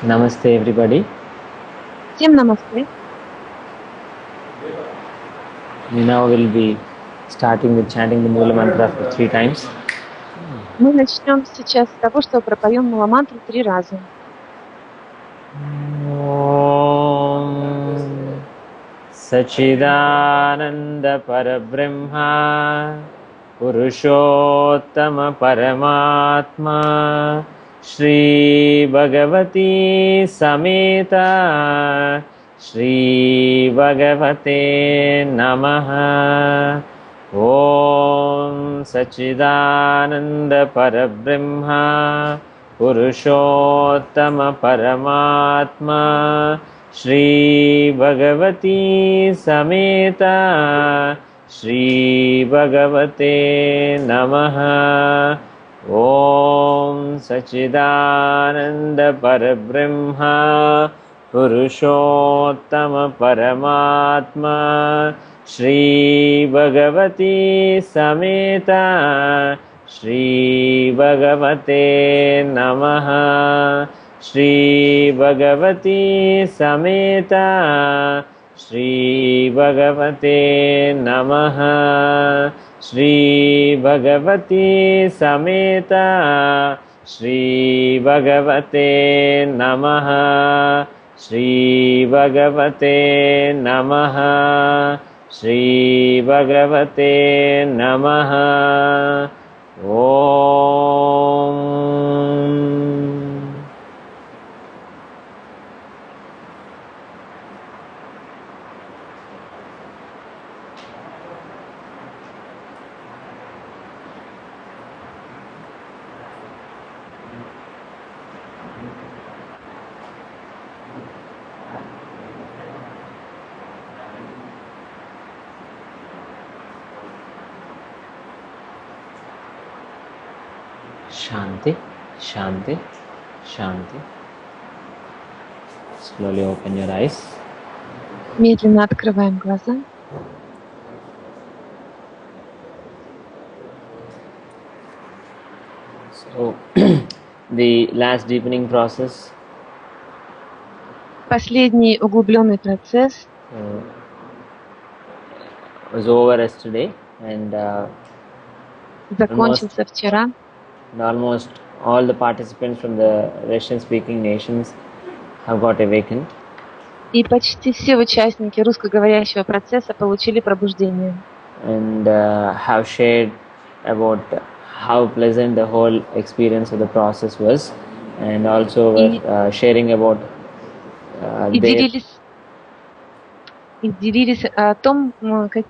Namaste everybody. Всем намасте. We now will be starting with chanting the Mula Mantra for 3 times. Мы начнем сейчас с того, что пропоем мула-мантру 3 раза. Om Sachidananda Parabrahma Purushottama Paramatma Shri Bhagavati Sameta Shri Bhagavate Namaha Om Sachidananda Parabrahma Purushottama Paramatma Shri Bhagavati Sameta Shri Bhagavate Namaha Om Sachidananda Parabrahma Purushottama Paramatma Shri Bhagavati Sameta Shri Bhagavate Namaha Shri Bhagavati Sameta Shri Bhagavate Namaha Shri Bhagavati Sameta Shri Bhagavate Namaha Shri Bhagavate Namaha Shri Bhagavate Namaha Om. Shanti, Shanti, Shanti. Slowly open your eyes. Медленно открываем глаза. So, the last deepening process Последний углубленный процесс was over yesterday, and закончился вчера. almost all the participants from the Russian-speaking nations have got awakened. И почти все участники русскоговорящего процесса получили пробуждение. And have shared about how pleasant the whole experience of the process was, and also were sharing about и делились о том, как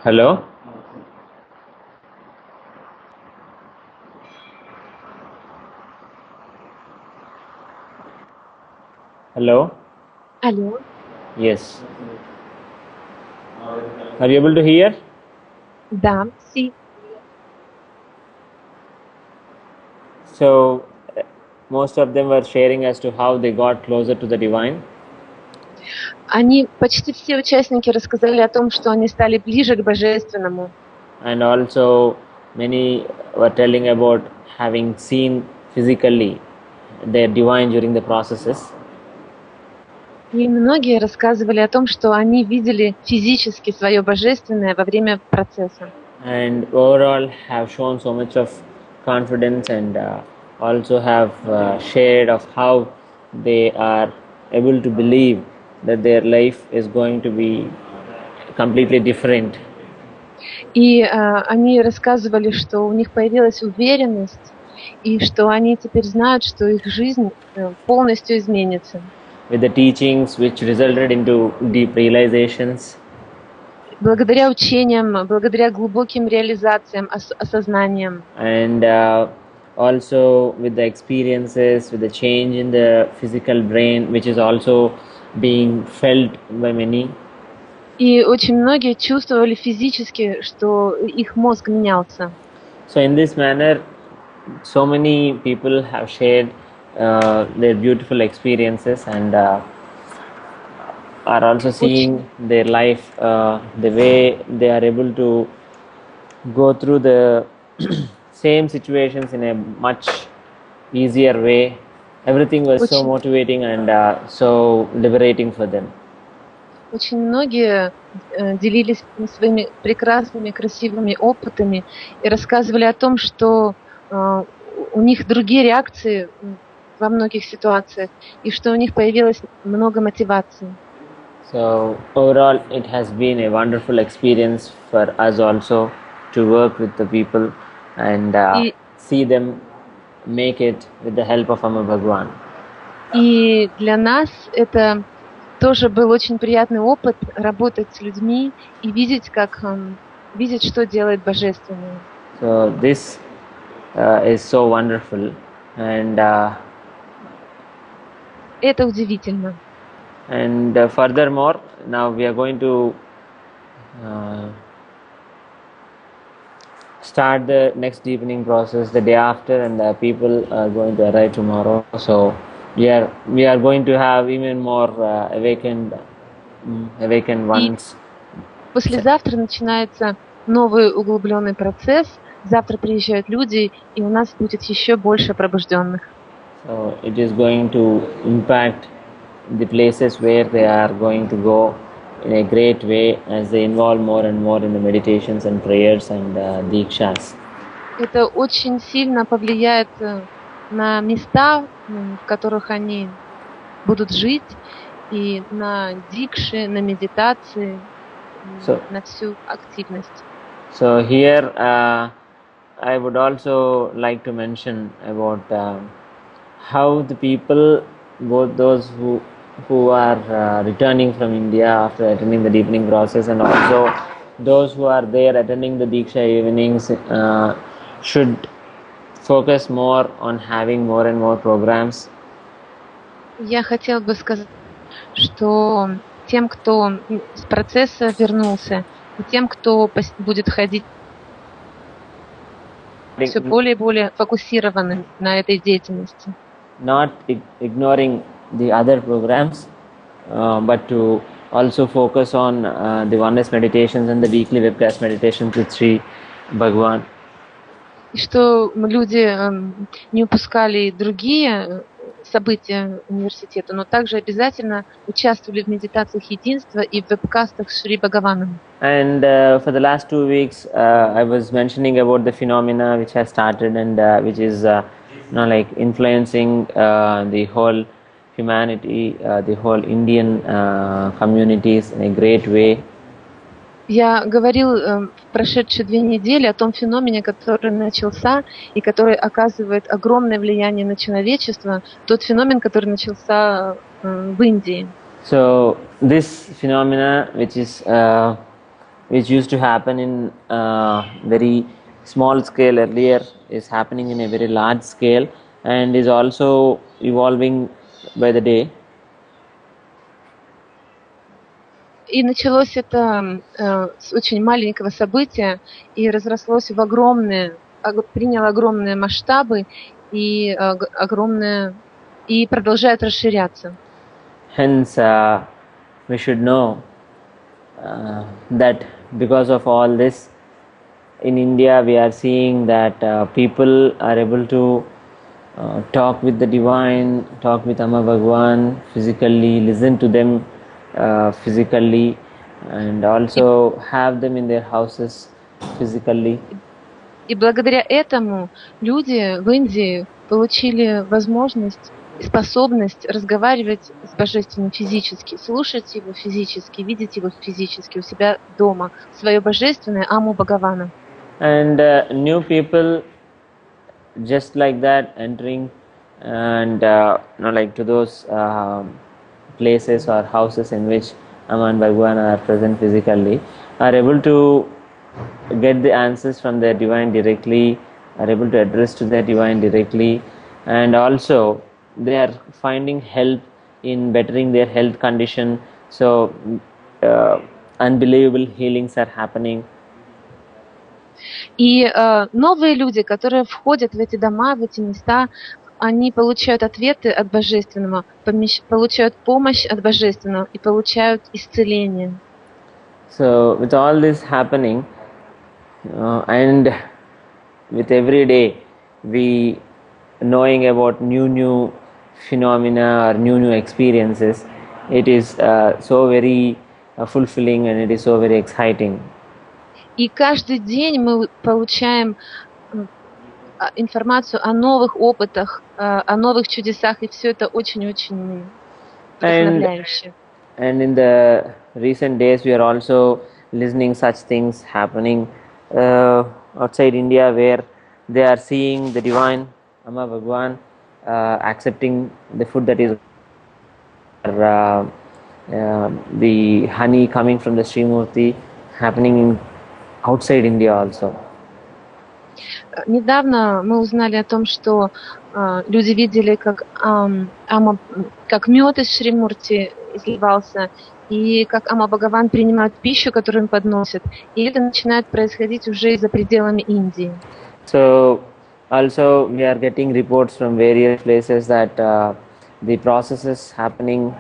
Hello? Hello? Алло. Yes. Are you able to hear? Да, sí. So, most of them were sharing as to how they got closer to the divine. Они, почти все участники рассказали о том, что они стали ближе к Божественному. And also many were telling about having seen physically their divine during the processes. И многие рассказывали о том, что они видели физически свое Божественное во время процесса. And overall have shown so much of confidence and also have shared of how they are able to believe that their life is going to be completely different. И они рассказывали, что у них появилась уверенность, и что они теперь знают, что их жизнь полностью изменится. With the teachings which resulted into deep realizations. Благодаря учениям, благодаря глубоким реализациям, осознаниям. And also with the experiences, with the change in the physical brain, which is also being felt by many. И очень многие чувствовали физически, что их мозг менялся. So in this manner, so many people have shared their beautiful experiences and are also seeing their life, the way they are able to go through the same situations in a much easier way. Everything was so motivating and so liberating for them. Очень многие делились своими прекрасными, красивыми опытами и рассказывали о том, что у них другие реакции во многих ситуациях и что у них появилось много мотивации. So overall, it has been a wonderful experience for us also to work with the people and see them make it with the help of Amma Bhagwan. И для нас это тоже был очень приятный опыт работать с людьми и видеть, видеть, что делает Божественное. So this is so wonderful and это удивительно. And furthermore, now we are going to start the next deepening process the day after, and the people are going to arrive tomorrow. So we are going to have even more awakened ones. Послезавтра начинается новый углубленный процесс. Завтра приезжают люди, и у нас будет еще больше пробужденных. So it is going to impact the places where they are going to go in a great way as they involve more and more in the meditations and prayers and dikshas. Это очень сильно повлияет на места, в которых они будут жить, и на дикши, на медитации, на всю активность. So here I would also like to mention about how the people, both those who are returning from India after attending the deepening process and also those who are there attending the Diksha evenings should focus more on having more and more programs. Я хотела бы сказать, что тем, кто с процесса вернулся, и тем, кто будет ходить все более и более фокусированы на этой деятельности. Not ignoring the other programs, but to also focus on the oneness meditations and the weekly webcast meditations with Sri Bhagwan. И что люди не упускали другие события университета, но также обязательно участвовали в медитациях единства и в вебкастах с Шри Бхагаваном. And for the last 2 weeks, I was mentioning about the phenomena which has started and which is like influencing the whole humanity, the whole Indian communities in a great way. Я говорил в прошедшие 2 недели о том феномене, который начался и который оказывает огромное влияние на человечество, тот феномен, который начался в Индии. So this phenomena, which used to happen in very small scale earlier, is happening in a very large scale and is also evolving by the day. И началось это с очень маленького события и разрослось в приняло огромные масштабы и продолжает расширяться. Hence, we should know that because of all this, in India we are seeing that people are able to talk with the divine, talk with Amma Bhagwan physically, listen to them physically, and И, also have them in their houses physically. и благодаря этому люди в Индии получили возможность и способность разговаривать с Божественным физически, слушать его физически, видеть его физически у себя дома, свое божественное Аму Бхагавана. And new people just like that entering and like to those places or houses in which Amma and Bhagwan are present physically are able to get the answers from their divine directly, are able to address to their divine directly, and also they are finding help in bettering their health condition. So unbelievable healings are happening. И новые люди, которые входят в эти дома, в эти места, они получают ответы от Божественного, получают помощь от Божественного и получают исцеление. So with all this happening, and with every day we knowing about new phenomena or new experiences, it is so very fulfilling and it is so very exciting. И каждый день мы получаем информацию о новых опытах, о новых чудесах, и все это очень-очень вдохновляюще. And in the recent days we are also listening such things happening outside India, where they are seeing the divine Amma Bhagwan accepting the food that is the honey coming from the Srimurti happening outside India also. Недавно мы узнали о том, что люди видели, как мед из Шримурти изливался, и как Амма Бхагаван принимает пищу, которую им подносят, и это начинает происходить уже и за пределами Индии. So also we are getting reports from various places that the processes happening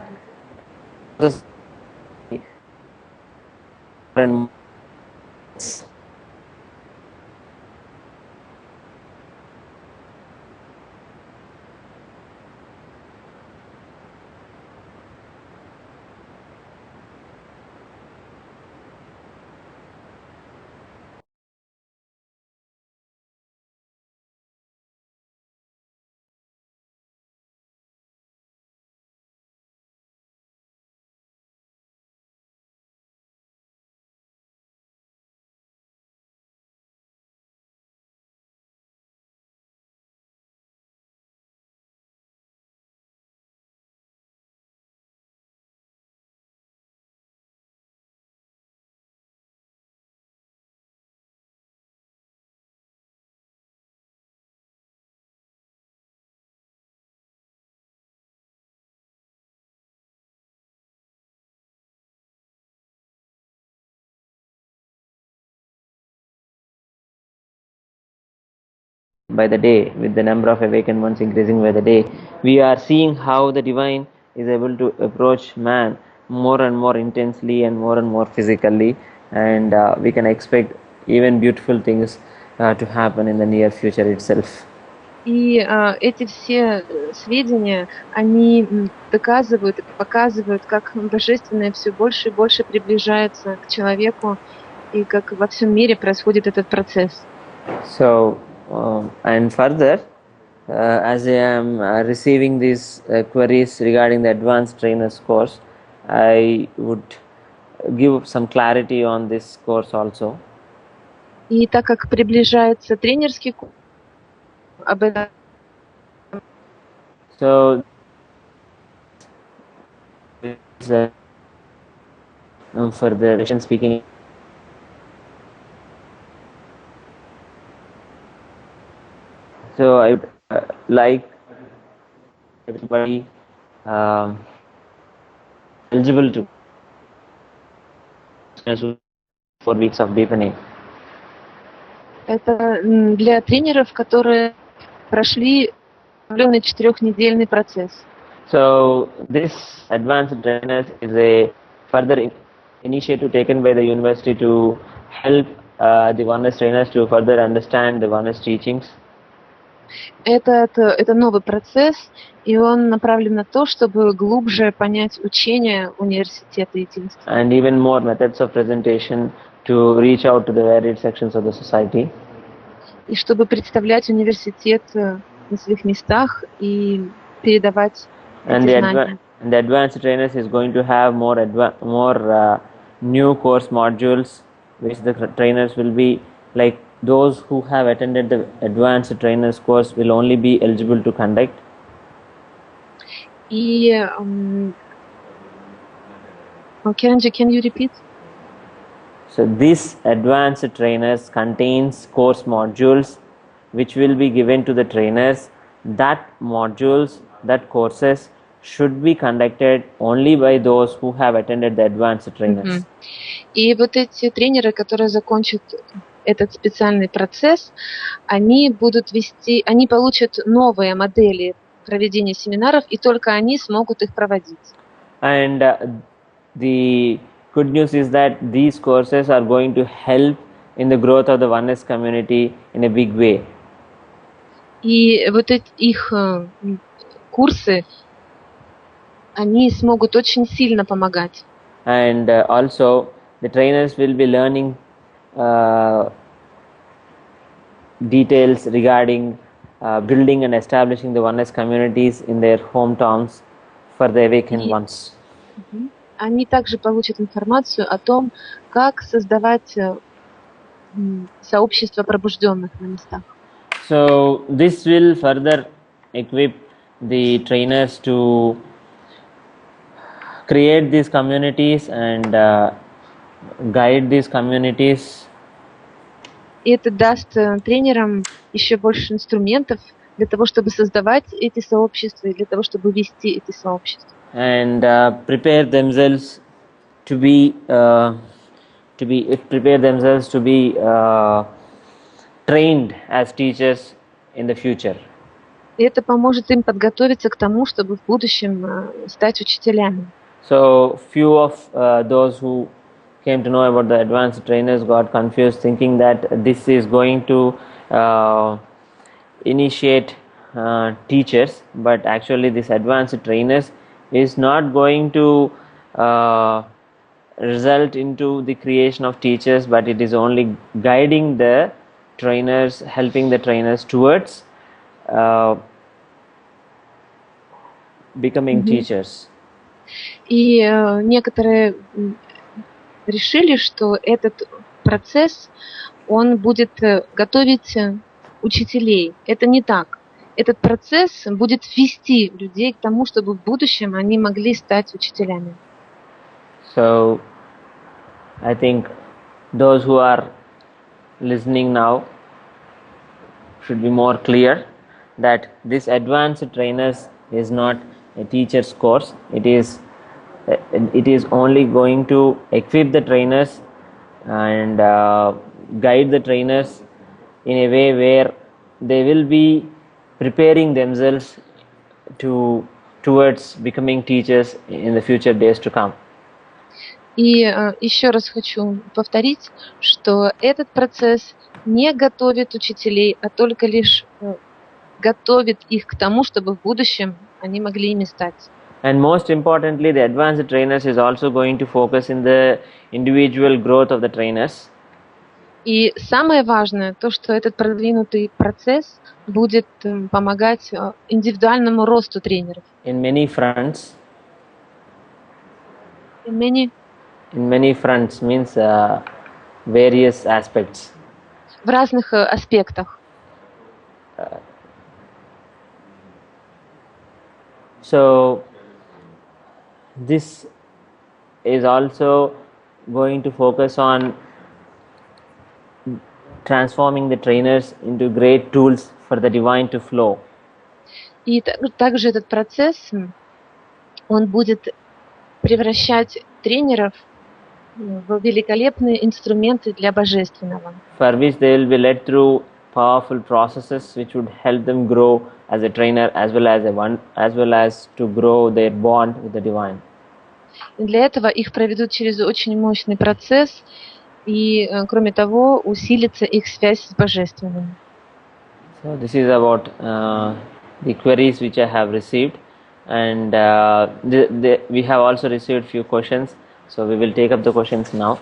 by the day, with the number of awakened ones increasing by the day, we are seeing how the divine is able to approach man more and more intensely and more physically, and we can expect even beautiful things to happen in the near future itself. И эти все сведения, они доказывают и показывают, как Божественное все больше и больше приближается к человеку, и как во всем мире происходит этот процесс. So, and further, as I am receiving these queries regarding the advanced trainers course, I would give some clarity on this course also. И так как приближается тренерский курс, об этом. So, for the Russian speaking. So I would like everybody eligible to 4 weeks of deepening. Это для тренеров, которые прошли определенный 4-недельный процесс. So this advanced trainers is a further initiative taken by the university to help the oneness trainers to further understand the oneness teachings? Это новый процесс, и он направлен на то, чтобы глубже понять учение университета единства. And even more methods of presentation to reach out to the varied sections of the society. И чтобы представлять университет на своих местах и передавать And эти знания. the advanced trainers is going to have more new course modules, which the trainers will be like those who have attended the advanced trainers course will only be eligible to conduct. И Kiranji, can you repeat? So this advanced trainers contains course modules which will be given to the trainers. That modules, that courses should be conducted only by those who have attended the advanced trainers. И вот эти тренеры, которые закончат этот специальный процесс, они получат новые модели проведения семинаров, и только они смогут их проводить. And the good news is that these courses are going to help in the growth of the oneness community in a big way. И вот их курсы, они смогут очень сильно помогать. And also the trainers will be learning details regarding building and establishing the oneness communities in their hometowns for the awakened ones. Они также получат информацию о том, как создавать сообщества пробужденных на местах. So this will further equip the trainers to create these communities and guide these communities. И это даст тренерам еще больше инструментов для того, чтобы создавать эти сообщества и для того, чтобы вести эти сообщества. And prepare themselves to be trained as teachers in the future. И это поможет им подготовиться к тому, чтобы в будущем стать учителями. So few of those who came to know about the advanced trainers got confused, thinking that this is going to initiate teachers, but actually this advanced trainers is not going to result into the creation of teachers, but it is only guiding the trainers, helping the trainers towards becoming teachers. И некоторые решили, что этот процесс, он будет готовить учителей. Это не так. Этот процесс будет вести людей к тому, чтобы в будущем они могли стать учителями. So, I think those who are listening now should be more clear that this advanced trainers is not a teacher's course. It is only going to equip the trainers and guide the trainers in a way where they will be preparing themselves towards becoming teachers in the future days to come. И еще раз хочу повторить, что этот процесс не готовит учителей, а только лишь готовит их к тому, чтобы в будущем они могли ими стать. And most importantly, the advanced trainers is also going to focus in the individual growth of the trainers. И самое важное, то, что этот продвинутый процесс будет помогать индивидуальному росту тренеров. In many fronts. In many fronts means various aspects. В разных аспектах. So this is also going to focus on transforming the trainers into great tools for the divine to flow. И также этот процесс, он будет превращать тренеров в великолепные инструменты для божественного. For which they will be led through powerful processes which would help them grow as a trainer as well as to grow their bond with the divine. И для этого их проведут через очень мощный процесс, и, кроме того, усилится их связь с Божественным. So this is about the queries which I have received, and we have also received few questions. So we will take up the questions now.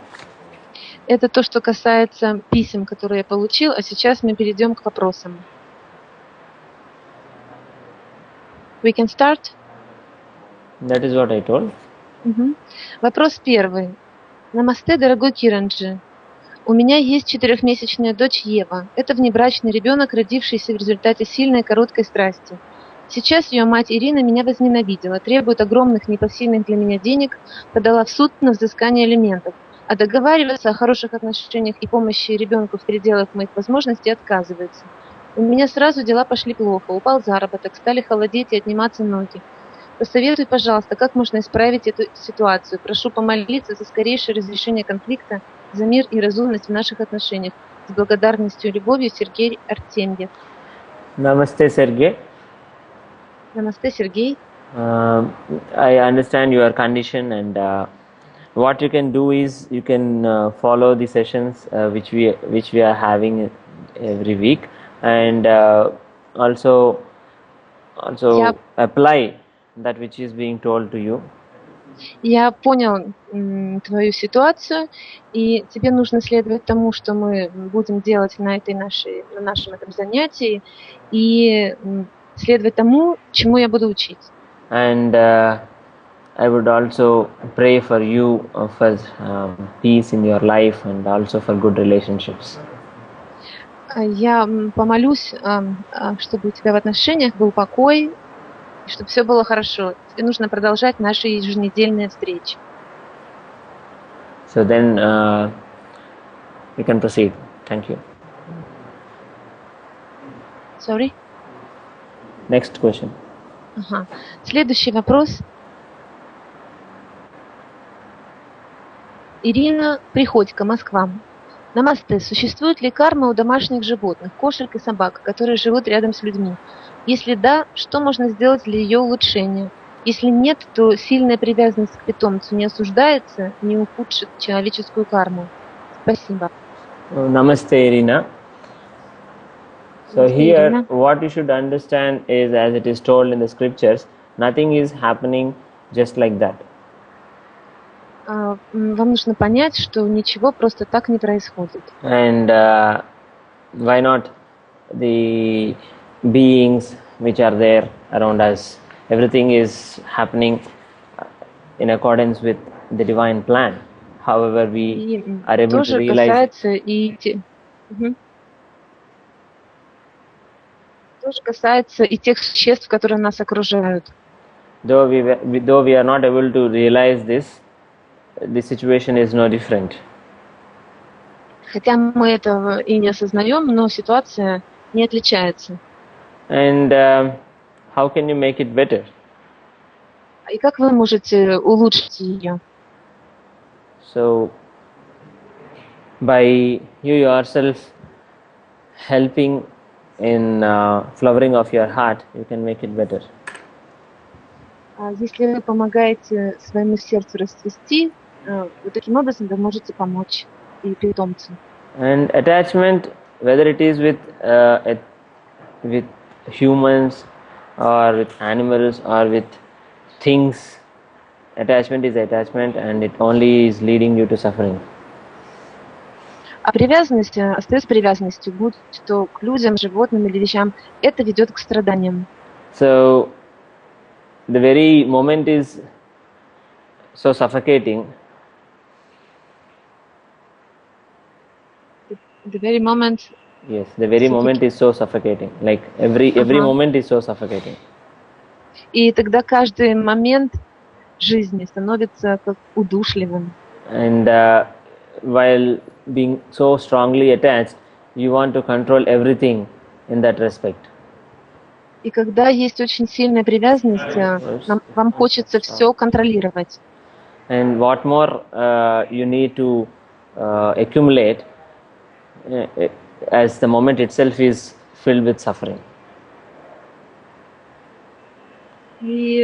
Это то, что касается писем, которые я получил, а сейчас мы перейдем к вопросам. We can start? That is what I told. Вопрос первый. Намасте, дорогой Киранджи. У меня есть 4-месячная дочь Ева. Это внебрачный ребенок, родившийся в результате сильной короткой страсти. Сейчас ее мать Ирина меня возненавидела, требует огромных непосильных для меня денег, подала в суд на взыскание алиментов, а договариваться о хороших отношениях и помощи ребенку в пределах моих возможностей отказывается. У меня сразу дела пошли плохо, упал заработок, стали холодеть и отниматься ноги. Посоветуй, пожалуйста, как можно исправить эту ситуацию. Прошу помолиться за скорейшее разрешение конфликта, за мир и разумность в наших отношениях. С благодарностью и любовью, Сергей Артемьев. Namaste, Sergey. Намасте, Сергей. I understand your condition, and what you can do is you can follow the sessions which we are having every week, and also apply that which is being told to you. Я понял твою ситуацию, и тебе нужно следовать тому, что мы будем делать на нашем этом занятии, и следовать тому, чему я буду учить. And I would also pray for you for peace in your life and also for good relationships. Я помолюсь, чтобы у тебя в отношениях был покой, и чтобы все было хорошо. Тебе нужно продолжать наши еженедельные встречи. So then we can proceed. Thank you. Sorry? Next question. Ага. Следующий вопрос. Ирина Приходько, Москва. Намасте. Существует ли карма у домашних животных, кошек и собак, которые живут рядом с людьми? Если да, что можно сделать для ее улучшения? Если нет, то сильная привязанность к питомцу не осуждается, не ухудшит человеческую карму. Спасибо. Namaste, Irina. So Namaste, here, Irina. what you should understand is, as it is told in the scriptures, nothing is happening just like that. Вам нужно понять, что ничего просто так не происходит. And why not the beings which are there around us? Everything is happening in accordance with the divine plan. However, we are able to realize. Тоже касается и тех существ, которые нас окружают. Though we are not able to realize this, the situation is no different. Хотя мы этого и не осознаем, но ситуация не отличается. And how can you make it better? И как вы можете улучшить ее? So, by you yourself helping in flowering of your heart, you can make it better. Если вы помогаете своему сердцу расцвести, вот таким образом вы можете помочь и питомцу. And attachment, whether it is with humans or with animals or with things, attachment is attachment, and it only is leading you to suffering. А привязанность остается привязанностью, будь то к людям, животным или вещам, это ведет к страданиям. So the very moment is so suffocating. The very moment. Yes, the very moment is so suffocating. Like every moment is so suffocating. И тогда каждый момент жизни становится как удушливым. And while being so strongly attached, you want to control everything in that respect. И когда есть очень сильная привязанность, вам хочется все контролировать. And what more you need to accumulate as the moment itself is filled with suffering. И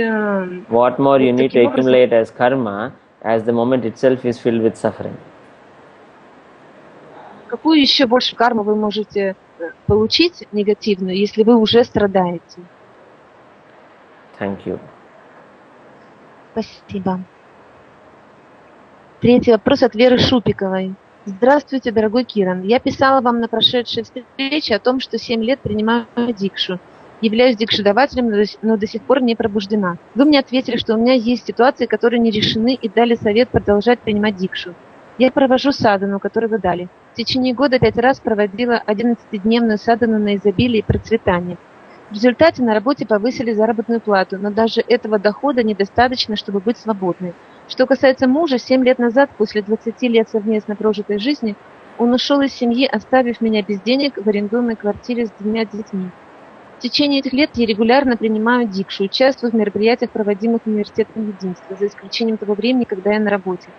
What more you вот need to таким образом, accumulate as karma, as the moment itself is filled with suffering. какую еще больше карму вы можете получить негативную, если вы уже страдаете? Thank you. Спасибо. Третий вопрос от Веры Шупиковой. Здравствуйте, дорогой Киран. Я писала вам на прошедшей встрече о том, что 7 лет принимаю дикшу. Являюсь дикшидавателем, но до сих пор не пробуждена. Вы мне ответили, что у меня есть ситуации, которые не решены, и дали совет продолжать принимать дикшу. Я провожу садану, который вы дали. В течение года 5 раз проводила 11-дневную садану на изобилие и процветание. В результате на работе повысили заработную плату, но даже этого дохода недостаточно, чтобы быть свободной. Что касается мужа, 7 лет назад, после 20 лет совместно прожитой жизни, он ушел из семьи, оставив меня без денег в арендованной квартире с 2 детьми. В течение этих лет я регулярно принимаю дикшу, участвую в мероприятиях, проводимых университетом единства, за исключением того времени, когда я на работе.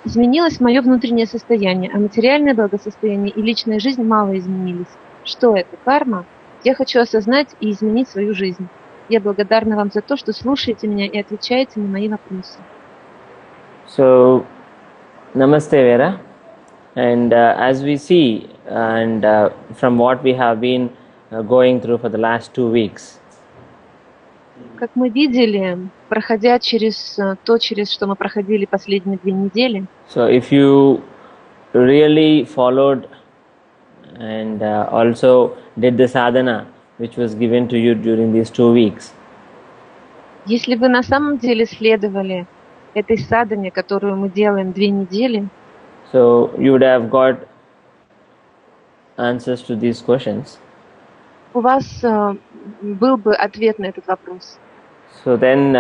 Изменилось мое внутреннее состояние, а материальное благосостояние и личная жизнь мало изменились. Что это? Карма? Я хочу осознать и изменить свою жизнь. Я благодарна вам за то, что слушаете меня и отвечаете на мои вопросы. So, Namaste Vera. And as we see, and from what we have been going through for the last 2 weeks, Как мы видели, проходя через то, через что мы проходили последние 2 недели, so if you really followed and also did the sadhana which was given to you during these 2 weeks, если вы на самом деле следовали этой садхане, которую мы делаем 2 недели, so you would have got answers to these questions. у вас был бы ответ на этот вопрос. So then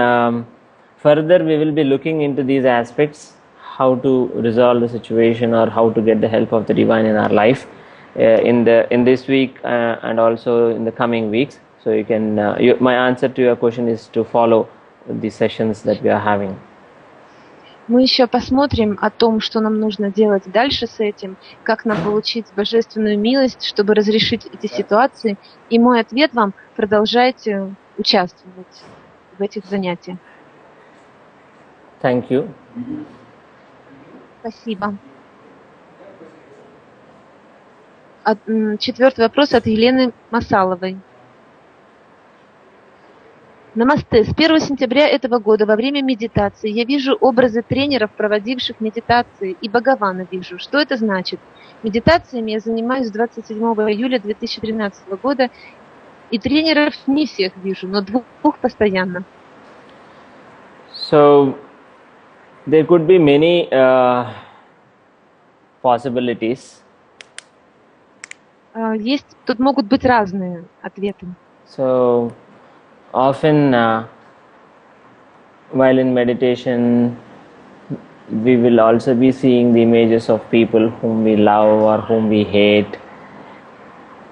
further we will be looking into these aspects, how to resolve the situation or how to get the help of the divine in our life in this week and also in the coming weeks. So you can my answer to your question is to follow the sessions that we are having. Мы еще посмотрим о том, что нам нужно делать дальше с этим, как нам получить божественную милость, чтобы разрешить эти ситуации. И мой ответ вам: продолжайте участвовать в этих занятиях. Thank you. Спасибо. 4-й вопрос от Елены Масаловой. Намасте. С 1 сентября этого года во время медитации я вижу образы тренеров, проводивших медитации, и Бхагавана вижу. Что это значит? Медитациями я занимаюсь с 27 июля 2013 года, и тренеров не всех вижу, но 2 постоянно. So there could be many possibilities. Тут могут быть разные ответы. So often while in meditation we will also be seeing the images of people whom we love or whom we hate.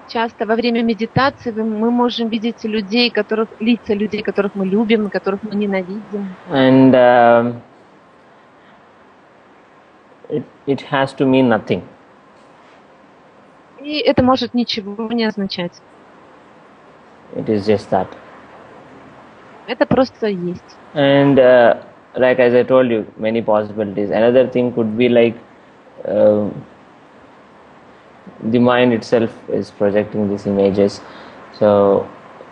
Часто во время медитации мы можем видеть лица людей, которых мы любим, которых мы ненавидим. And it has to mean nothing. И это может ничего не означать. It is just that. Это просто есть. And like as I told you, many possibilities. Another thing could be like the mind itself is projecting these images, so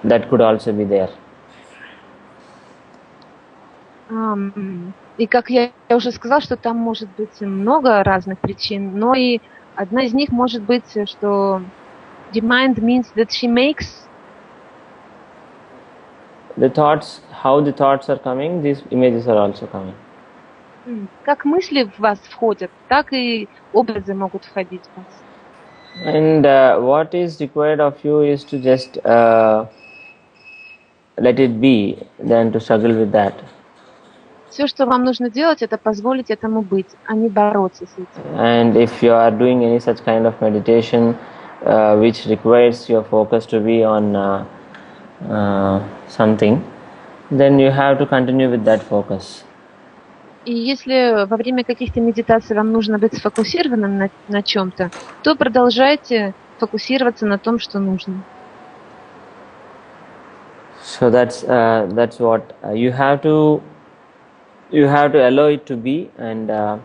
that could also be there. И как я уже сказала, что там может быть много разных причин, но и одна из них может быть, что the mind means that she makes The thoughts, how the thoughts are coming, these images are also coming. Как мысли в вас входят, так и образы могут входить в вас. And what is required of you is to just let it be, than to struggle with that. Все, что вам нужно делать, это позволить этому быть, а не бороться с этим. And if you are doing any such kind of meditation which requires your focus to be on something, then you have to continue with that focus. И если во время каких-то медитаций вам нужно быть сфокусированным на чем-то, то продолжайте фокусироваться на том, что нужно. So that's what you have to allow it to be, and Вам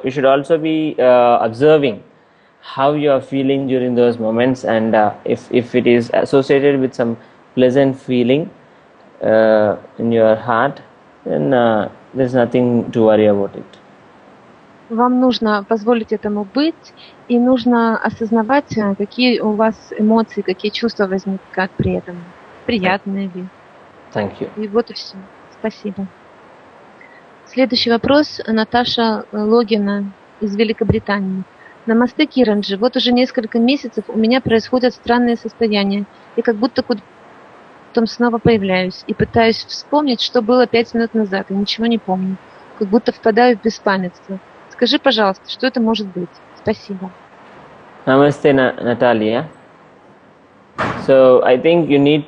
you should also be observing how you are feeling during those moments, and if it is associated with some pleasant feeling in your heart, then there's nothing to worry about it. Вам нужно позволить этому быть, и нужно осознавать, какие у вас эмоции, какие чувства возникают при этом. Приятные ли. Thank you. И вот и все. Спасибо. Следующий вопрос. Наташа Логина из Великобритании. Намасте, Киранджи. Вот уже несколько месяцев у меня происходят странные состояния. И как будто потом снова появляюсь. И пытаюсь вспомнить, что было 5 минут назад. И ничего не помню. Как будто впадаю в беспамятство. Скажи, пожалуйста, что это может быть? Спасибо. Namaste, Natalia. So I think you need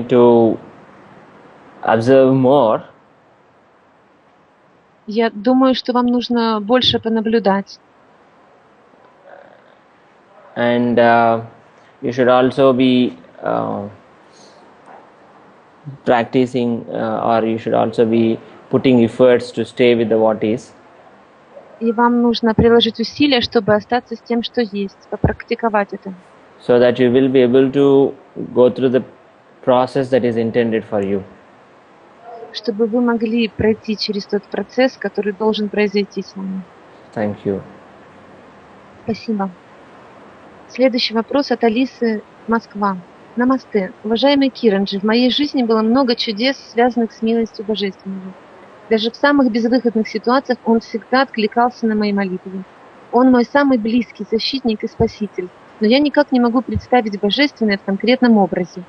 to observe more. Я думаю, что вам нужно больше понаблюдать. And you should also be practicing, or you should also be putting efforts to stay with the what is. И вам нужно приложить усилия, чтобы остаться с тем, что есть, попрактиковать это. So that you will be able to go through the process that is intended for you. Чтобы вы могли пройти через тот процесс, который должен произойти с вами. Thank you. Спасибо. Следующий вопрос от Алисы, Москва. Намасте. Уважаемый Киранджи, в моей жизни было много чудес, связанных с милостью Божественного. Даже в самых безвыходных ситуациях он всегда откликался на мои молитвы. Он мой самый близкий защитник и спаситель, но я никак не могу представить Божественное в конкретном образе.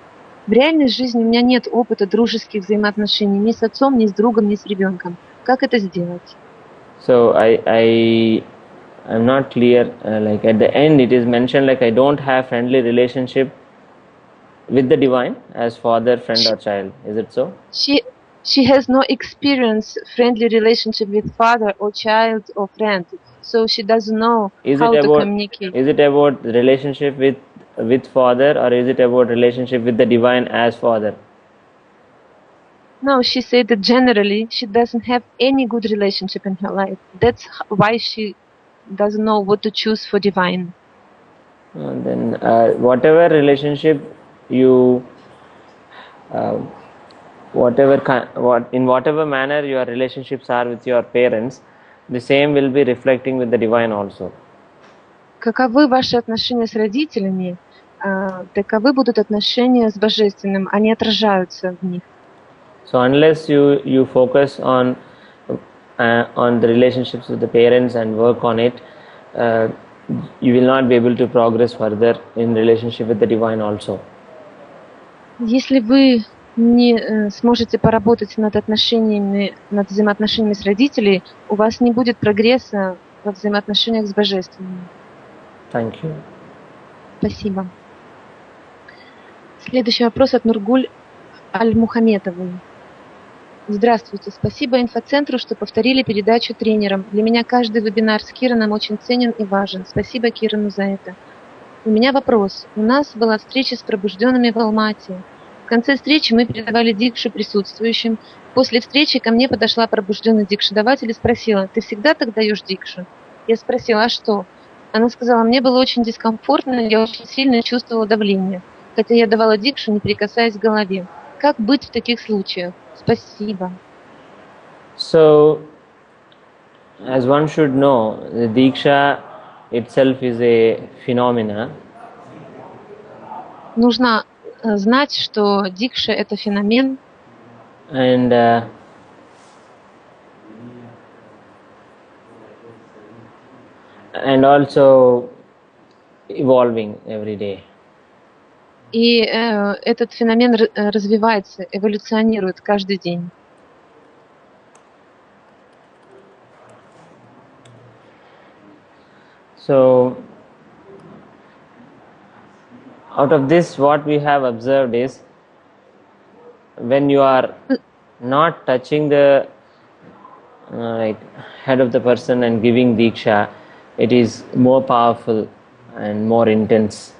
В реальной жизни у меня нет опыта дружеских взаимоотношений ни с отцом, ни с другом, ни с ребенком. Как это сделать? So I'm not clear. Like at the end, it is mentioned like I don't have friendly relationship with the divine as father, friend, or child. Is it so? She has no experience friendly relationship with father or child or friend, so she doesn't know how to communicate. Is it about the relationship with father, or is it about relationship with the divine as father? No, she said that generally she doesn't have any good relationship in her life. That's why she doesn't know what to choose for divine. Then whatever relationship you in whatever manner your relationships are with your parents, the same will be reflecting with the divine also. Каковы ваши отношения с родителями, таковы будут отношения с Божественным, они отражаются в них. So unless you focus on the relationships with the parents and work on it, you will not be able to progress further in relationship with the divine also. Если вы не сможете поработать над взаимоотношениями с родителями, у вас не будет прогресса во взаимоотношениях с Божественным. Thank you. Спасибо. Следующий вопрос от Нургуль Аль-Мухаметовой. Здравствуйте. Спасибо инфоцентру, что повторили передачу тренерам. Для меня каждый вебинар с Кираном очень ценен и важен. Спасибо Кирану за это. У меня вопрос. У нас была встреча с пробужденными в Алмате. В конце встречи мы передавали дикшу присутствующим. После встречи ко мне подошла пробужденный дикшедаватель и спросила: «Ты всегда так даешь дикшу?» Я спросила: «А что?» Она сказала: «Мне было очень дискомфортно, я очень сильно чувствовала давление, хотя я давала дикшу, не прикасаясь к голове. Как быть в таких случаях?» Спасибо. So, as one should know, the diksha itself is a phenomena. Нужно знать, что дикша – это феномен. And also evolving every day. И этот феномен развивается, эволюционирует каждый день. So, out of this, what we have observed is, when you are not touching the head of the person and giving diksha, it is more powerful and more intense.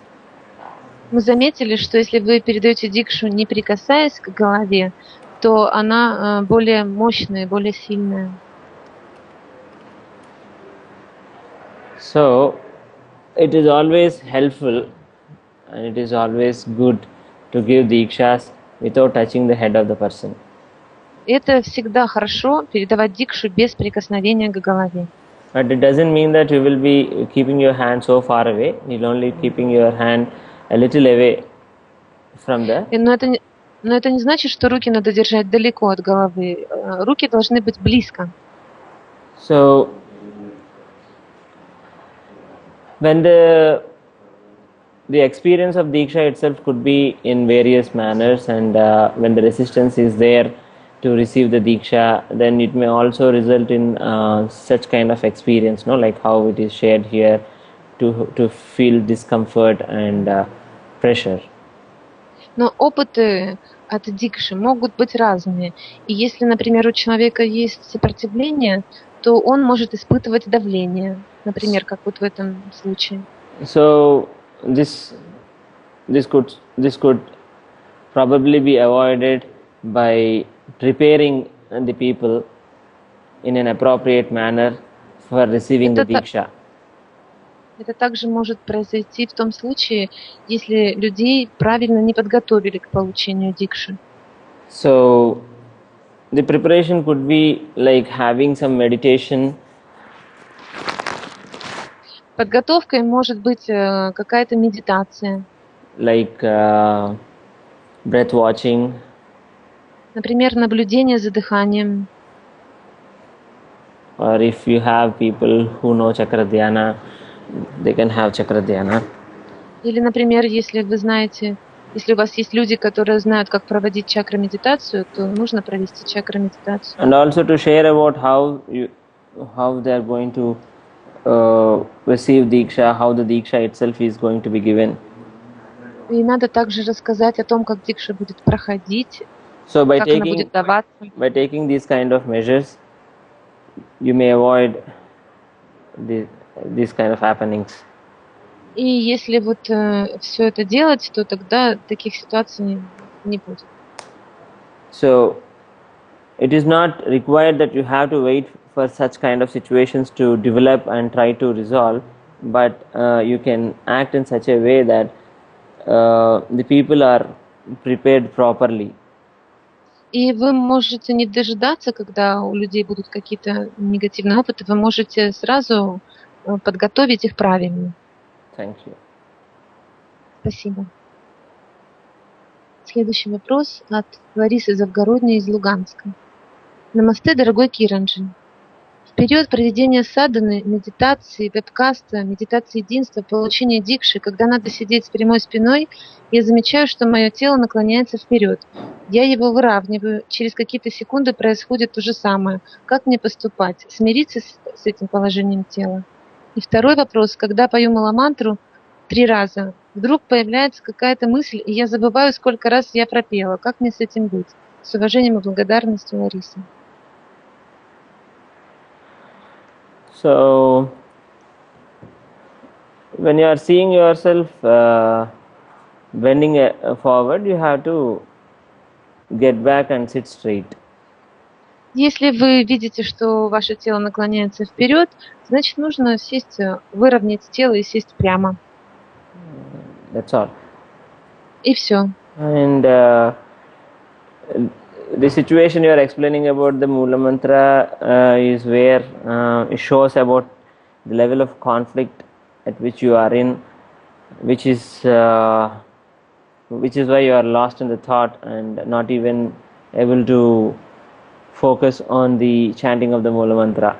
Мы заметили, что если вы передаете дикшу, не прикасаясь к голове, то она более мощная, более сильная. So it is always helpful and it is always good to give dikshas without touching the head of the person. Это всегда хорошо передавать дикшу без прикосновения к голове. But it doesn't mean that you will be keeping your hand so far away. You'll only keeping your hand a little away from there. Но это не значит, что руки надо держать далеко от головы. Руки должны быть близко. So when the experience of diksha itself could be in various manners, and when the resistance is there to receive the diksha, then it may also result in such kind of experience, no, like how it is shared here, to feel discomfort and pressure. Но опыты от дикши могут быть разные. И если, например, у человека есть сопротивление, то он может испытывать давление, например, как вот в этом случае. So this could probably be avoided by preparing the people in an appropriate manner for receiving the diksha. Это также может произойти в том случае, если людей правильно не подготовили к получению дикши. So the preparation could be like having some meditation. Подготовкой может быть какая-то медитация. Like breath watching. Например, наблюдение за дыханием. Or if you have people who know chakra dhyana, they can have chakra dhyana. Или, например, если вы знаете, если у вас есть люди, которые знают, как проводить чакра-медитацию, то нужно провести чакра-медитацию. And also to share about how they are going to receive diksha, how the diksha itself is going to be given. И надо также рассказать о том, как дикша будет проходить, so by как она будет даваться. By taking these kind of measures, you may avoid these kind of happenings. И если вот все это делать, то тогда таких ситуаций не будет. So it is not required that you have to wait for such kind of situations to develop and try to resolve, but you can act in such a way that the people are prepared properly. И вы можете не дожидаться, когда у людей будут какие-то негативные опыты, вы можете сразу подготовить их правильно. Thank you. Спасибо. Следующий вопрос от Ларисы Завгородней из Луганска. Намасте, дорогой Киранджи. В период проведения садханы, медитации, вебкаста, медитации единства, получения дикши, когда надо сидеть с прямой спиной, я замечаю, что мое тело наклоняется вперед. Я его выравниваю, через какие-то секунды происходит то же самое. Как мне поступать? Смириться с этим положением тела? И второй вопрос. Когда пою маламантру 3 раза, вдруг появляется какая-то мысль, и я забываю, сколько раз я пропела. Как мне с этим быть? С уважением и благодарностью, Лариса. So, when you are seeing yourself bending forward, you have to get back and sit straight. Если вы видите, что ваше тело наклоняется вперед, значит нужно сесть, выровнять тело и сесть прямо. That's all. И все. And the situation you are explaining about the Mula Mantra is where it shows about the level of conflict at which you are in, which is why you are lost in the thought and not even able to focus on the chanting of the Mula Mantra.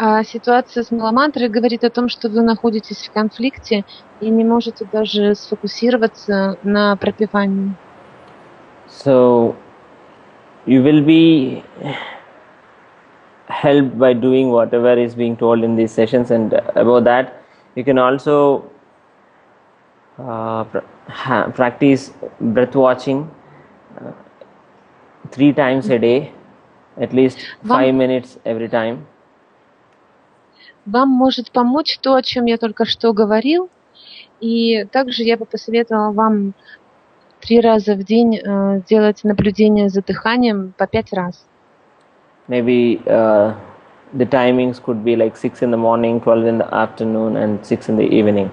А ситуация с маламантрой говорит о том, что вы находитесь в конфликте и не можете даже сфокусироваться на пропевании. So you will be helped by doing whatever is being told in these sessions, and about that you can also practice breath watching 3 times a day, at least 5 minutes every time. Вам может помочь то, о чем я только что говорил. И также я бы посоветовала вам 3 раза в день делать наблюдение за дыханием по 5 раз. Maybe the timings could be like 6 in the morning, 12 in the afternoon, and 6 in the evening.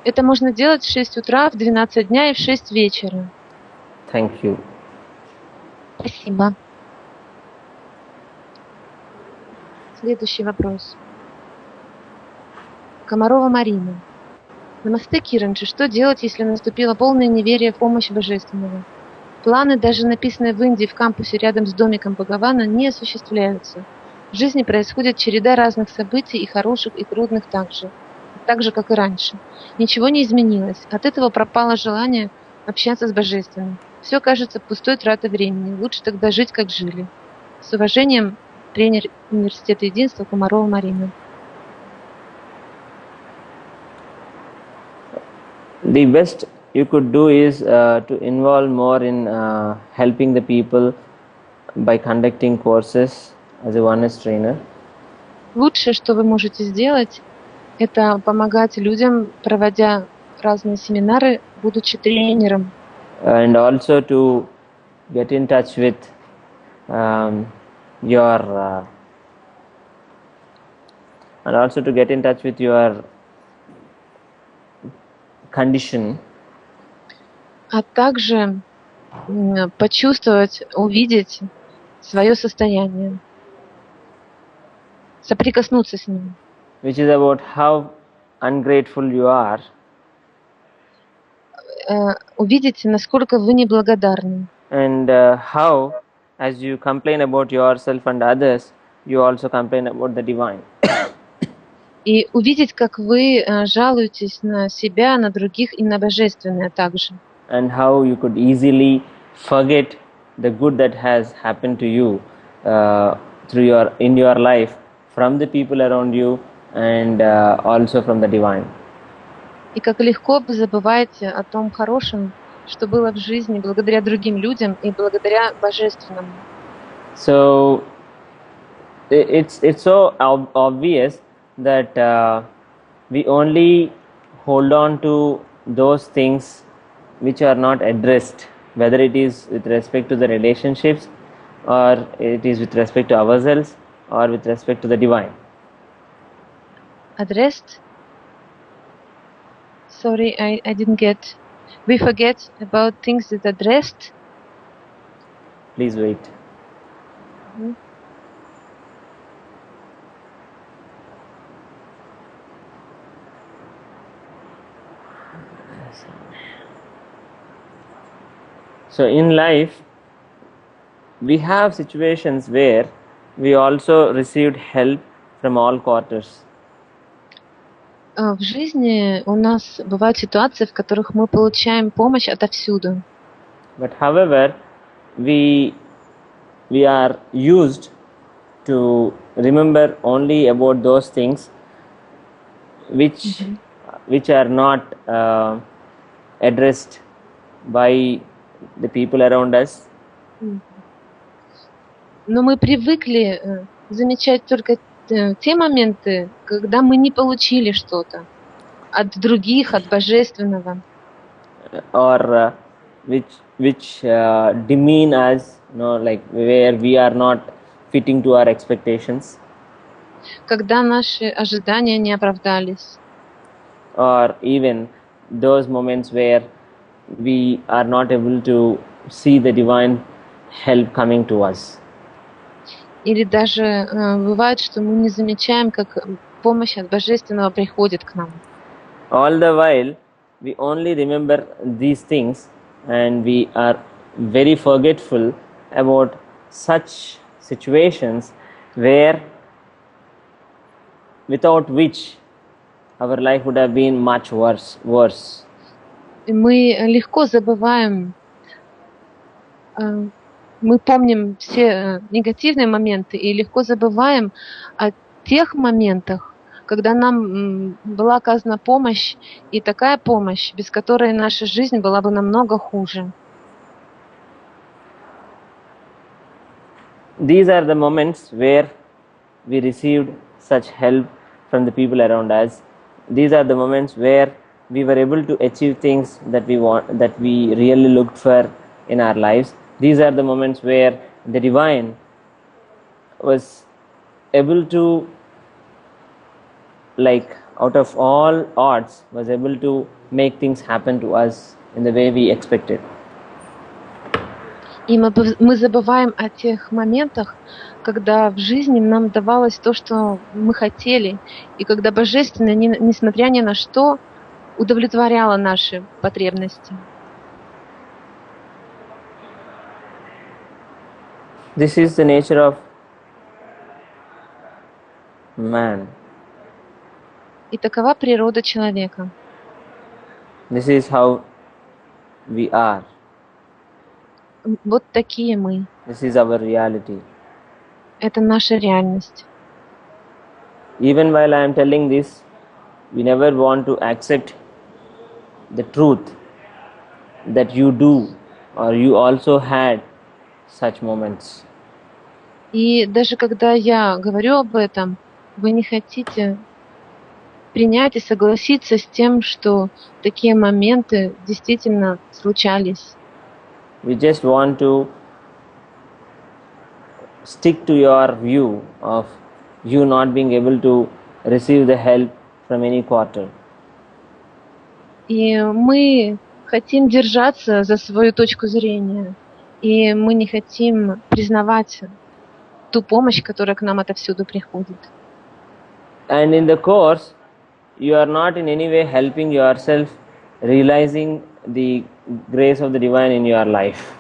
Это можно делать в 6 утра, в 12 дня и в 6 вечера. Thank you. Спасибо. Следующий вопрос. Комарова Марина. Намасте, Киранджи, что делать, если наступило полное неверие в помощь Божественного? Планы, даже написанные в Индии в кампусе рядом с домиком Бхагавана, не осуществляются. В жизни происходит череда разных событий, и хороших, и трудных также. Так же, как и раньше. Ничего не изменилось. От этого пропало желание общаться с Божественным. Все кажется пустой тратой времени. Лучше тогда жить, как жили. С уважением, тренер Университета Единства Комарова Марина. The best you could do is to involve more in helping the people by conducting courses as a oneness trainer. Лучшее, что вы можете сделать, это помогать людям, проводя разные семинары, будучи тренером. And also to get in touch with your condition. А также почувствовать, увидеть свое состояние, соприкоснуться с ним. Which is about how ungrateful you are. Увидеть, насколько вы неблагодарны. And how, as you complain about yourself and others, you also complain about the divine. И увидеть, как вы жалуетесь на себя, на других и на Божественное также. And how you could easily forget the good that has happened to you in your life from the people around you and also from the divine. И как легко вы забываете о том хорошем, что было в жизни благодаря другим людям и благодаря Божественному. So it's so obvious that we only hold on to those things which are not addressed, whether it is with respect to the relationships or it is with respect to ourselves or with respect to the divine. Addressed? Sorry, I didn't get. We forget about things that are addressed. Please wait. Mm-hmm. So in life, we have situations where we also received help from all quarters. В жизни у нас бывают ситуации, в которых мы получаем помощь отовсюду. But however, we are used to remember only about those things which are not addressed by the people around us. Но мы привыкли замечать только те моменты, когда мы не получили что-то от других, от Божественного. Or which demean us, like where we are not fitting to our expectations. Когда наши ожидания не оправдались. Or even those moments where we are not able to see the divine help coming to us. Или даже бывает, что мы не замечаем, как помощь от Божественного приходит к нам. All the while, we only remember these things and we are very forgetful about such situations where without which our life would have been much worse. И мы легко забываем, мы помним все негативные моменты и легко забываем о тех моментах, когда нам была оказана помощь, и такая помощь, без которой наша жизнь была бы намного хуже. These are the moments where we received such help from the people around us. These are the moments where we were able to achieve things that we really looked for in our lives. These are the moments where the divine was able to, like out of all odds, was able to make things happen to us in the way we expected. И мы забываем о тех моментах, когда в жизни нам давалось то, что мы хотели, и когда Божественное, несмотря ни на что, удовлетворяло наши потребности. This is the nature of man. И такова природа человека. This is how we are. Вот такие мы. This is our reality. Это наша реальность. Even while I am telling this, we never want to accept the truth that you do or you also had such moments. И даже когда я говорю об этом, вы не хотите принять и согласиться с тем, что такие моменты действительно случались. We just want to stick to your view of you not being able to receive the help from any quarter. И мы хотим держаться за свою точку зрения, и мы не хотим признавать ту помощь, которая к нам отовсюду приходит. And in the course, you are not in any way helping yourself realizing the grace of the divine in your life.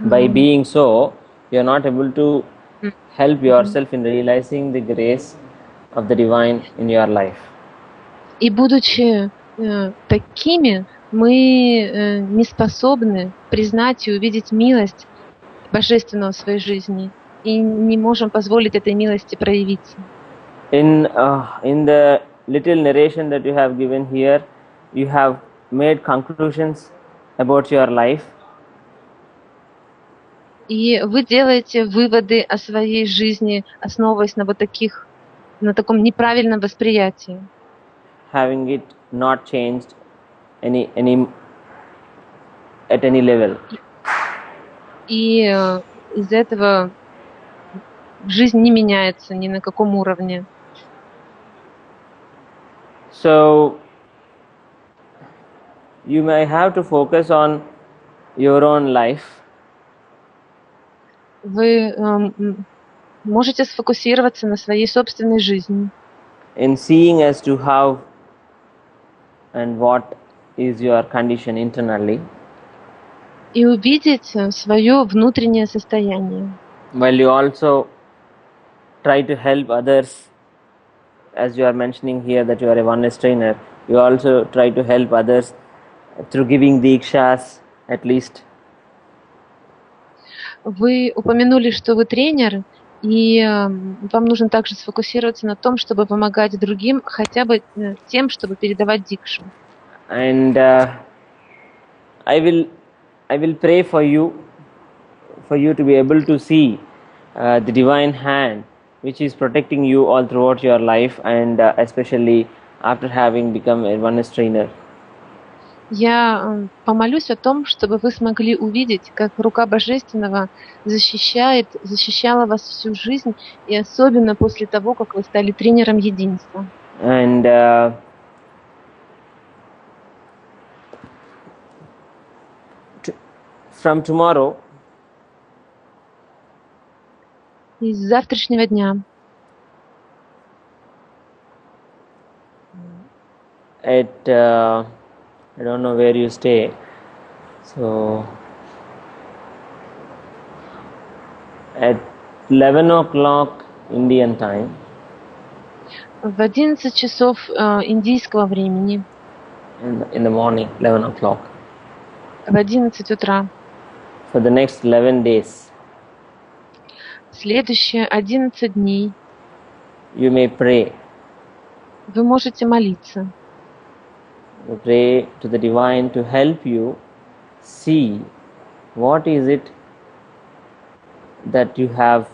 By being so, you are not able to help yourself in realizing the grace of the divine in your life. И будучи такими, мы не способны признать и увидеть милость Божественного в своей жизни и не можем позволить этой милости проявиться. In the little narration that you have given here, you have made conclusions about your life. И вы делаете выводы о своей жизни, основываясь на на таком неправильном восприятии. Having it not changed at any level. И из-за этого жизнь не меняется ни на каком уровне. So you may have to focus on your own life. Вы можете сфокусироваться на своей собственной жизни. In seeing as to how and what is your condition internally. И увидеть свое внутреннее состояние. While you also try to help others, as you are mentioning here that you are a oneness trainer, you also try to help others through giving dikshas at least. Вы упомянули, что вы тренер, и вам нужно также сфокусироваться на том, чтобы помогать другим, хотя бы тем, чтобы передавать дикшу. And I will pray for you to be able to see the divine hand which is protecting you all throughout your life, and especially after having become a oneness trainer. Я помолюсь о том, чтобы вы смогли увидеть, как рука Божественного защищала вас всю жизнь, и особенно после того, как вы стали тренером единства. And from tomorrow, И с завтрашнего дня at I don't know where you stay, so at 11 o'clock Indian time, в 11 часов индийского времени, in the morning, 11 o'clock, в 11 утра, for the next 11 days, следующие 11 дней you may pray. вы можете молиться. You pray to the divine to help you see what is it that you have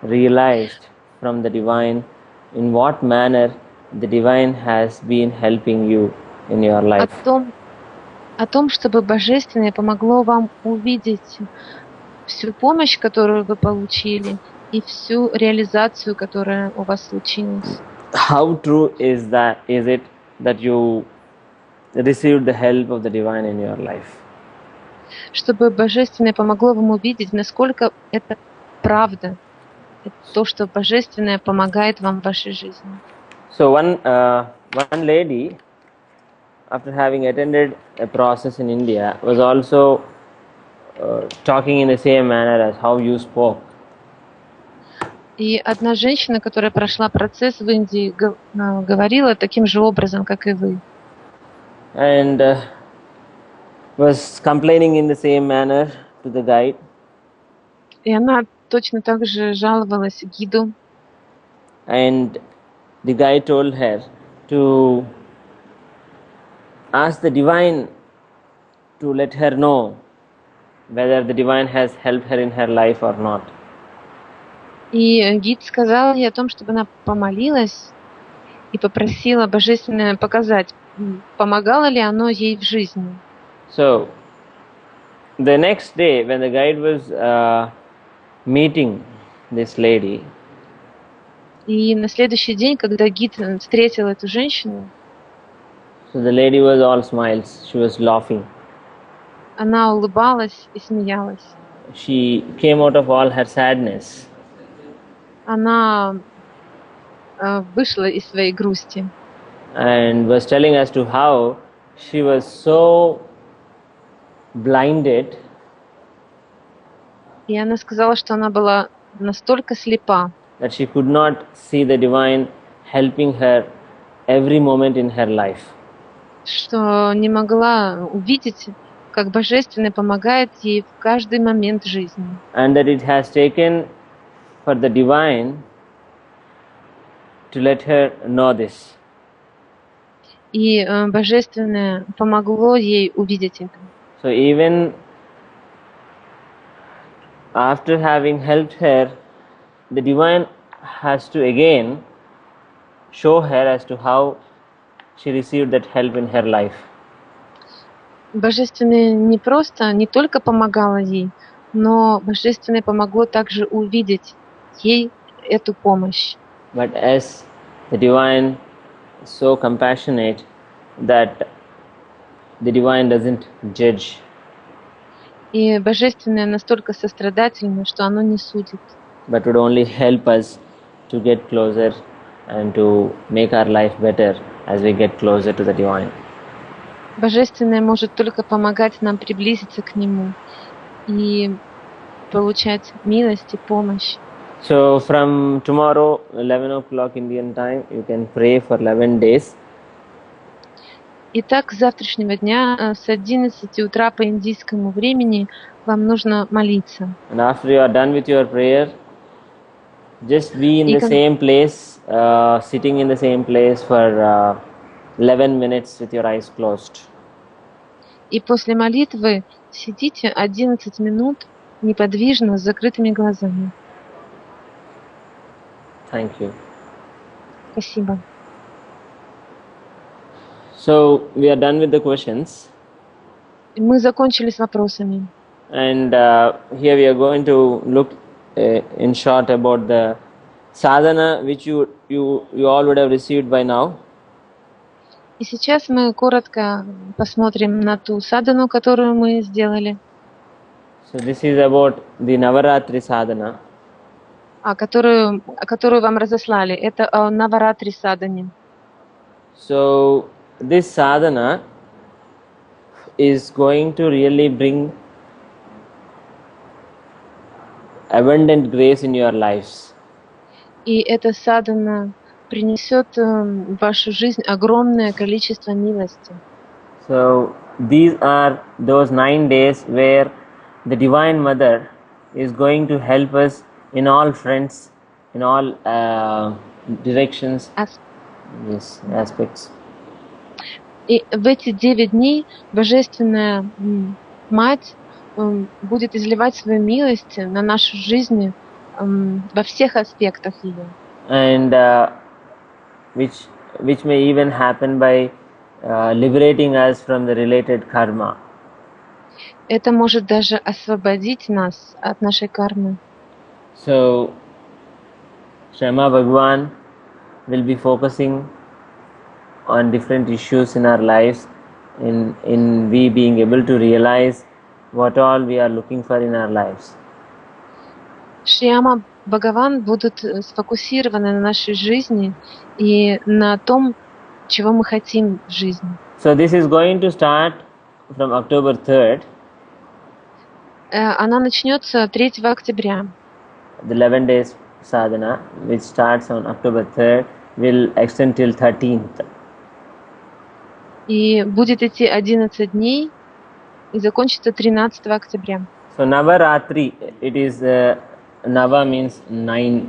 realized from the divine in what manner the divine has been helping you in your о life. том, чтобы Божественное помогло вам увидеть всю помощь, которую вы получили, и всю реализацию, которая у вас случилась. How true is it that you received the help of the divine in your life? Чтобы Божественное помогло вам увидеть, насколько это правда, это то, что Божественное помогает вам в вашей жизни. So one lady, after having attended a process in India, was also talking in the same manner as how you spoke. И одна женщина, которая прошла процесс в Индии, говорила таким же образом, как и вы. And was complaining in the same manner to the guide. И она точно так же жаловалась гиду. And the guide told her to ask the divine to let her know whether the divine has helped her in her life or not. И гид сказал ей о том, чтобы она помолилась и попросила Божественное показать, помогало ли оно ей в жизни. So, the next day, when the guide was meeting this lady, и на следующий день, когда гид встретил эту женщину, so the lady was all smiles. She was laughing. она улыбалась и смеялась. She came out of all her sadness. Она вышла из своей грусти. And was telling us to how she was so blinded. И она сказала, что она была настолько слепа, That she could not see the divine helping her every moment in her life. что не могла увидеть, как Божественное помогает ей в каждый момент жизни. And that it has taken for the divine to let her know this. И Божественное помогло ей увидеть это. So even after having helped her, the divine has to again show her as to how she received that help in her life. Божественное не только помогало ей, но Божественное помогло также увидеть ей эту помощь. But as the divine is so compassionate that the divine doesn't judge. И Божественное настолько сострадательно, что оно не судит. But would only help us to get closer and to make our life better as we get closer to the divine. Божественное может только помогать нам приблизиться к Нему и получать милость и помощь. So from tomorrow, 11 o'clock Indian time, you can pray for 11 days. Итак, с завтрашнего дня с 11 утра по индийскому времени вам нужно молиться. And after you are done with your prayer, just be in the same place, sitting in the same place for 11 minutes with your eyes closed. И после молитвы сидите 11 минут неподвижно с закрытыми глазами. Thank you. Спасибо. So we are done with the questions. Мы закончили с вопросами. And here we are going to look in short about the sadhana which you all would have received by now. И сейчас мы коротко посмотрим на ту садану, которую мы сделали. So this is about the Navaratri sadhana. Которую вам разослали. Это о Наваратри садане. So this sadhana is going to really bring abundant grace in your lives. И эта садана принесет в вашу жизнь огромное количество милости. So these are those 9 days where the Divine Mother is going to help us in all fronts, in all directions, aspects. И в эти 9 дней Божественная Мать будет изливать свою милость на нашу жизнь во всех аспектах ее. And which which may even happen by liberating us from the related karma. Это может даже освободить нас от нашей кармы. So, Shama Bhagwan will be focusing on different issues in our lives, in we being able to realize what all we are looking for in our lives. Шьяма Бхагаван будут сфокусированы на нашей жизни и на том, чего мы хотим в жизни. So this is going to start from October 3rd. Она начнется 3 октября. The 11 days sadhana, which starts on October 3rd, will extend till 13th. И будет идти 11 дней и закончится 13 октября. So Navaratri, it is Nava means 9.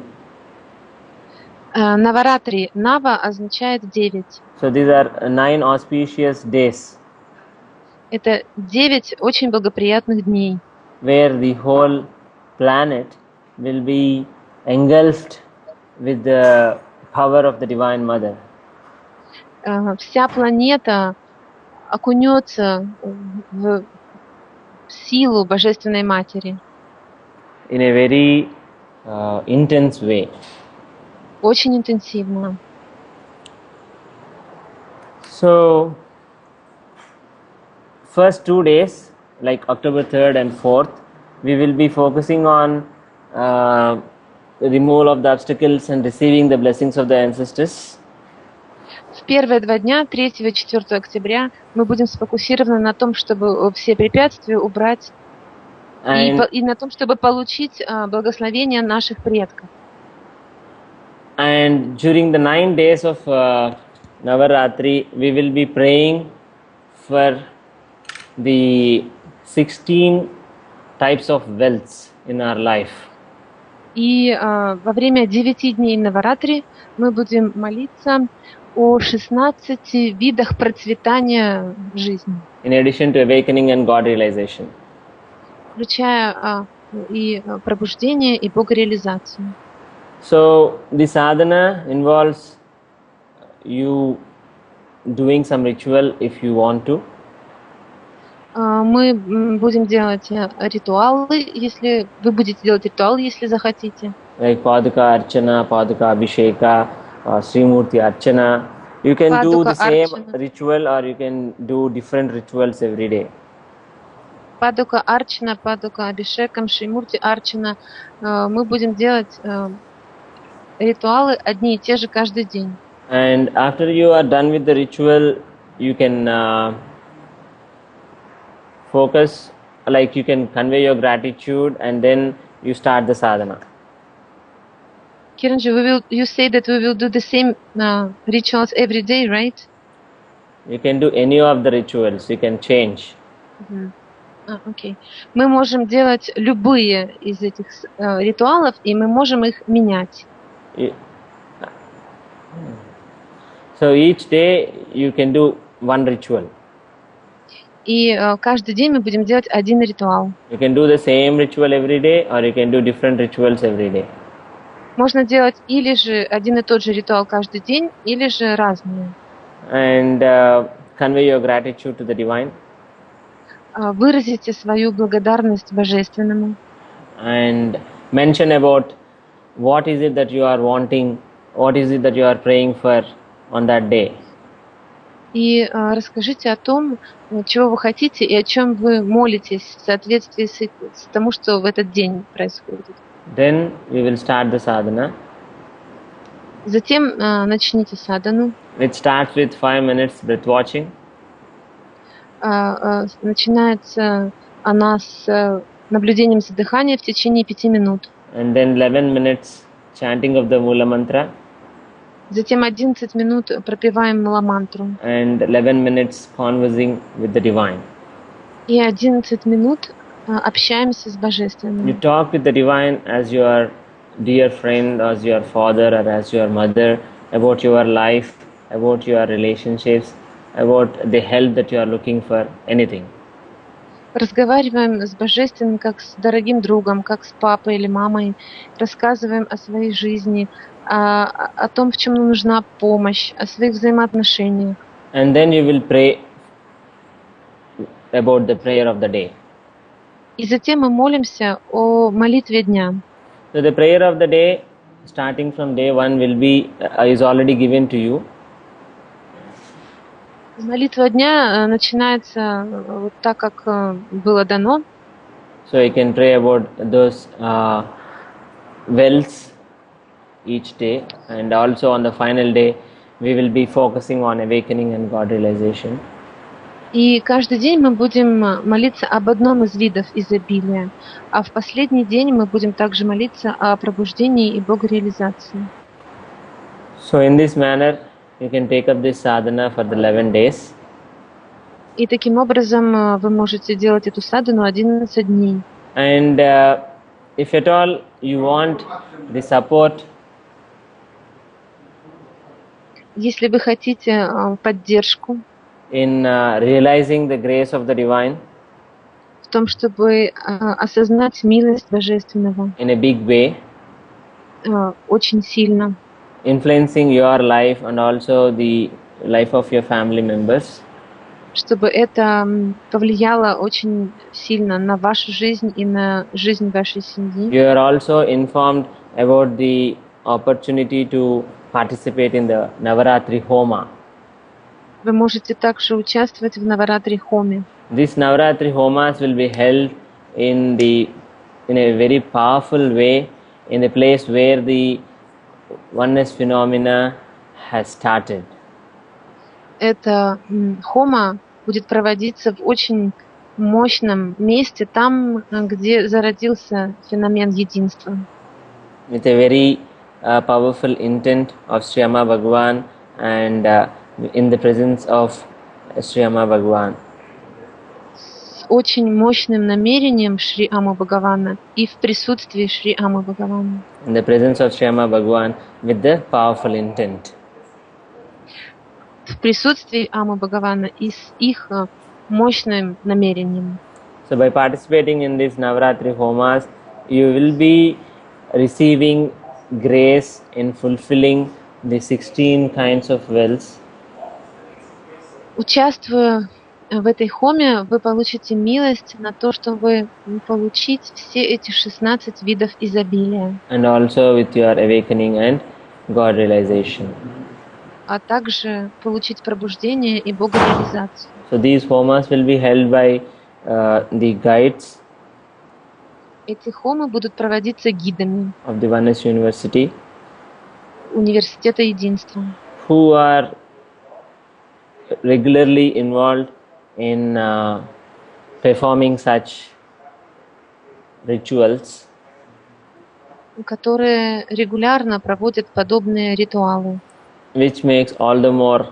Наваратри. Нава означает 9. So these are 9 auspicious days Это 9 очень благоприятных дней, where the whole planet will be engulfed with the power of the Divine Mother. Вся планета окунется в силу Божественной Матери In a very intense way. очень интенсивно. So, first 2 days, like October 3rd and 4th, we will be focusing on removal of the obstacles and receiving the blessings of the ancestors. В первые 2 дня, 3 и 4 октября, мы будем сфокусированы на том, чтобы все препятствия убрать и на том, чтобы получить благословение наших предков. And during the 9 days of Navaratri, we will be praying for the 16 types of wealths in our life. И во время 9 дней Наваратри мы будем молиться о 16 видах процветания в жизни. In addition to awakening and God realization. Включая и пробуждение, и богореализацию. So the sadhana involves you doing some ritual if you want to. Мы будем делать ритуалы, если вы будете делать ритуал, если захотите. Like Paduka Archana, Paduka Abhisheka, Srimurti Archana. You can do the same ritual or you can do different rituals every day. Падука Арчана, Падука Абишекам, Шримурти Арчана. Мы будем делать ритуалы одни и те же каждый день. And after you are done with the ritual, you can focus, like you can convey your gratitude and then you start the sadhana. Kiranji, you say that we will do the same rituals every day, right? You can do any of the rituals, you can change. Okay. Мы можем делать любые из этих ритуалов, и мы можем их менять. So each day you can do one ritual. И каждый день мы будем делать один ритуал. You can do the same ritual every day, or you can do different rituals every day. Можно делать или же один и тот же ритуал каждый день, или же разные. And convey your gratitude to the divine. Выразите свою благодарность Божественному. And mention about what is it that you are wanting, what is it that you are praying for on that day. И расскажите о том, чего вы хотите и о чем вы молитесь в соответствии с тому, что в этот день происходит. Then we will start the sadhana. Затем начните садану. It starts with 5 minutes breath watching. Начинается она с наблюдением за дыханием в течение 5 минут. And then 11 minutes chanting of the Mula Mantra. Затем 11 минут пропеваем Мула-мантру. And 11 minutes conversing with the divine. И 11 минут общаемся с Божественным. You talk with the divine as your dear friend, as your father, or as your mother, about your life, about your relationships, about the help that you are looking for, anything. разговариваем с Божественным как с дорогим другом, как с папой или мамой, рассказываем о своей жизни, о том, в чем нам нужна помощь, о своих взаимоотношениях. And then you will pray about the prayer of the day. И затем мы молимся о молитве дня. So the prayer of the day, starting from day one, is already given to you. Молитва дня начинается вот так, как было дано. So you can pray about those wells each day, and also on the final day, we will be focusing on awakening and God realization. И каждый день мы будем молиться об одном из видов изобилия, а в последний день мы будем также молиться о пробуждении и богореализации. So in this manner, you can take up this sadhana for the 11 days. И таким образом вы можете делать эту садхану 11 дней. And if at all you want the support, если вы хотите поддержку in realizing the grace of the divine, в том, чтобы осознать милость Божественного in a big way, очень сильно, influencing your life and also the life of your family members, чтобы это повлияло очень сильно на вашу жизнь и на жизнь вашей семьи. You are also informed about the opportunity to participate in the Navaratri Homa. Вы можете также участвовать в Наваратри Хоме. These Navaratri Homas will be held in a very powerful way in the place where the oneness phenomena has started. Эта хома будет проводиться в очень мощном месте, там, где зародился феномен единства. With a very powerful intent of Sri Amma Bhagavan and in the presence of Sri Amma Bhagavan. С очень мощным намерением Шри Аммы Бхагавана и в присутствии Шри Аммы Бхагавана. In the presence of Sri Amma Bhagavan with the powerful intent. В присутствии Аммы Бхагавана и с их мощным намерением. So by participating in these Navaratri Homas, you will be receiving grace in fulfilling the 16 kinds of wells. Участвуя в этой хоме, вы получите милость на то, чтобы получить все эти 16 видов изобилия. And also with your awakening and God realization. А также получить пробуждение и богореализацию. So these homas will be held by the guides Эти хомы будут проводиться гидами of the Oneness University Университета Единства, who are regularly involved in performing such rituals, которые регулярно проводят подобные ритуалы, which makes all the more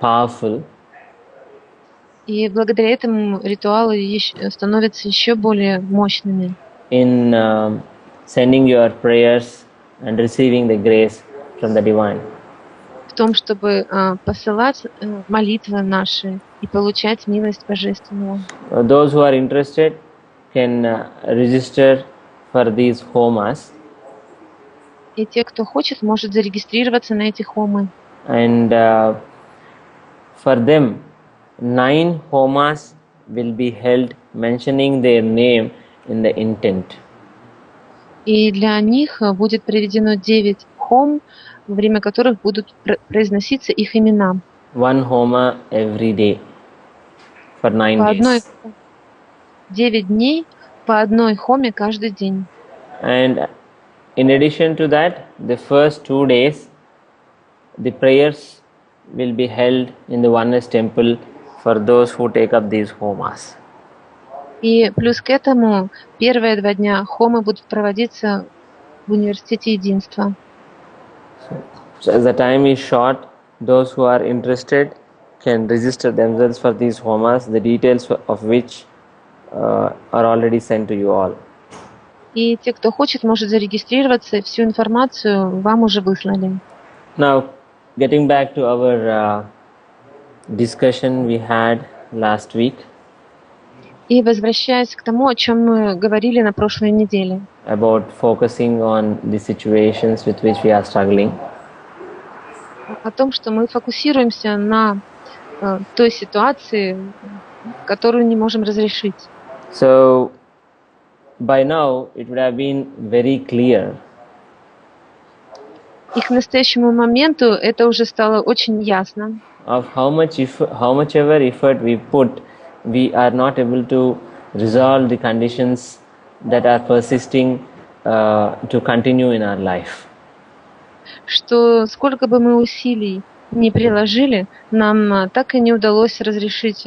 powerful. И благодаря этому ритуалы становятся еще более мощными. In sending your prayers and receiving the grace from the divine. В том, чтобы посылать молитвы наши и получать милость Божественного. Those who are interested can register for these homas. И те, кто хочет, может зарегистрироваться на эти хомы. And for them, 9 homas will be held mentioning their name in the intent. И для них будет проведено 9 хом, во время которых будут произноситься их имена. 1 homa every day for 9 days. 9 дней по одной хоме каждый день. And in addition to that, the first 2 days, the prayers will be held in the Oneness Temple for those who take up these homas. И плюс к этому первые 2 дня хомы будут проводиться в Университете Единства. So as the time is short, those who are interested can register themselves for these homas, the details of which are already sent to you all. И те, кто хочет, может зарегистрироваться, всю информацию вам уже выслали. Now, getting back to our discussion we had last week И возвращаясь к тому, о чем мы говорили на прошлой неделе, about focusing on the situations with which we are struggling. о том, что мы фокусируемся на той ситуации, которую не можем разрешить. So by now it would have been very clear И к настоящему моменту это уже стало очень ясно, of how much ever effort we put, we are not able to resolve the conditions that are persisting to continue in our life. что сколько бы мы усилий не приложили, нам так и не удалось разрешить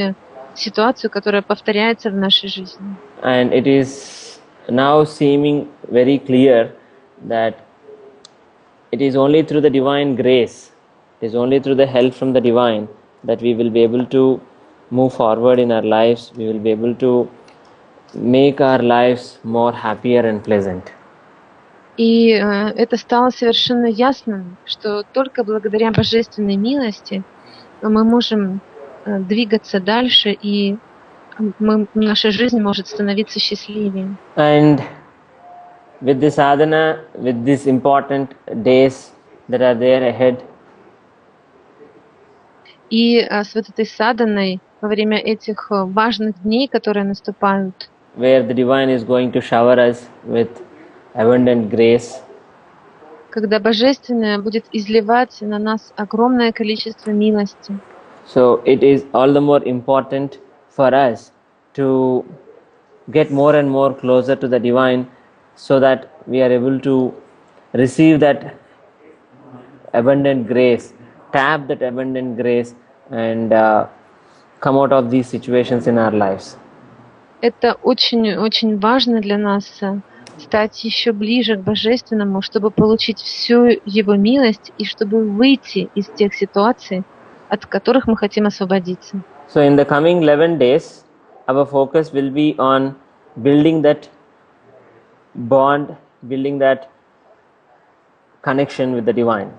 ситуацию, которая повторяется в нашей жизни. And it is now seeming very clear that it is only through the divine grace, it is only through the help from the divine that we will be able to move forward in our lives, we will be able to make our lives more happier and pleasant. И это стало совершенно ясным, что только благодаря божественной милости мы можем двигаться дальше, и наша жизнь может становиться счастливее. And with this sadhana, with these important days that are there ahead, И с вот этой саданой во время этих важных дней, которые наступают, where the divine is going to shower us with abundant grace, когда Божественное будет изливать на нас огромное количество милости. so it is all the more important for us to get more and more closer to the divine so that we are able to receive that abundant grace, tap that abundant grace and come out of these situations in our lives. Это очень важно для нас стать еще ближе к Божественному, чтобы получить всю Его милость и чтобы выйти из тех ситуаций, от которых мы хотим освободиться. So in the coming 11 days, our focus will be on building that bond, building that connection with the divine.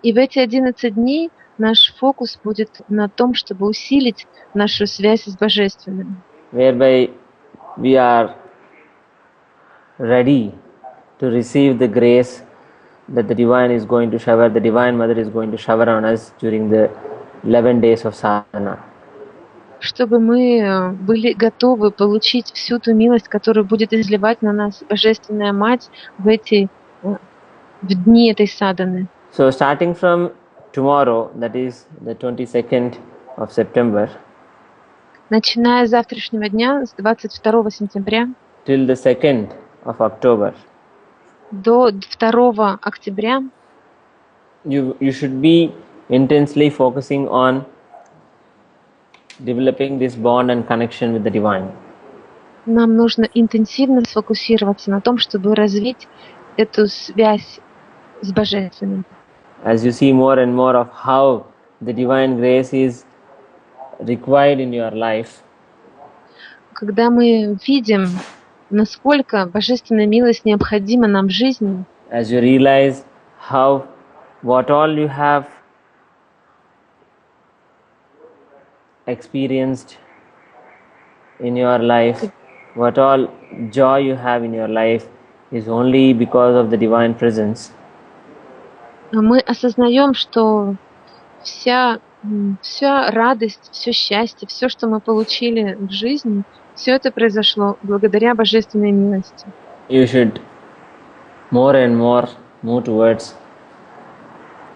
И в эти 11 дней наш фокус будет на том, чтобы усилить нашу связь с Божественным, Whereby we are ready to receive the grace that the divine is going to shower, the divine mother is going to shower on us during the 11 days of sadhana. чтобы мы были готовы получить всю ту милость, которую будет изливать на нас Божественная Мать в дни этой саданы. So starting from tomorrow, that is the 22nd of September, Начиная с завтрашнего дня, с 22 сентября till the 2nd of October, до 2 октября you should be intensely focusing on developing this bond and connection with the divine. нам нужно интенсивно сфокусироваться на том, чтобы развить эту связь с Божественным. As you see more and more of how the divine grace is required in your life, Когда мы видим, насколько Божественная милость необходима нам в жизни, as you realize what all you have experienced in your life, what all joy you have in your life is only because of the divine presence, мы осознаем, что вся радость, все счастье, все, что мы получили в жизни, все это произошло благодаря Божественной милости. you should more and more move towards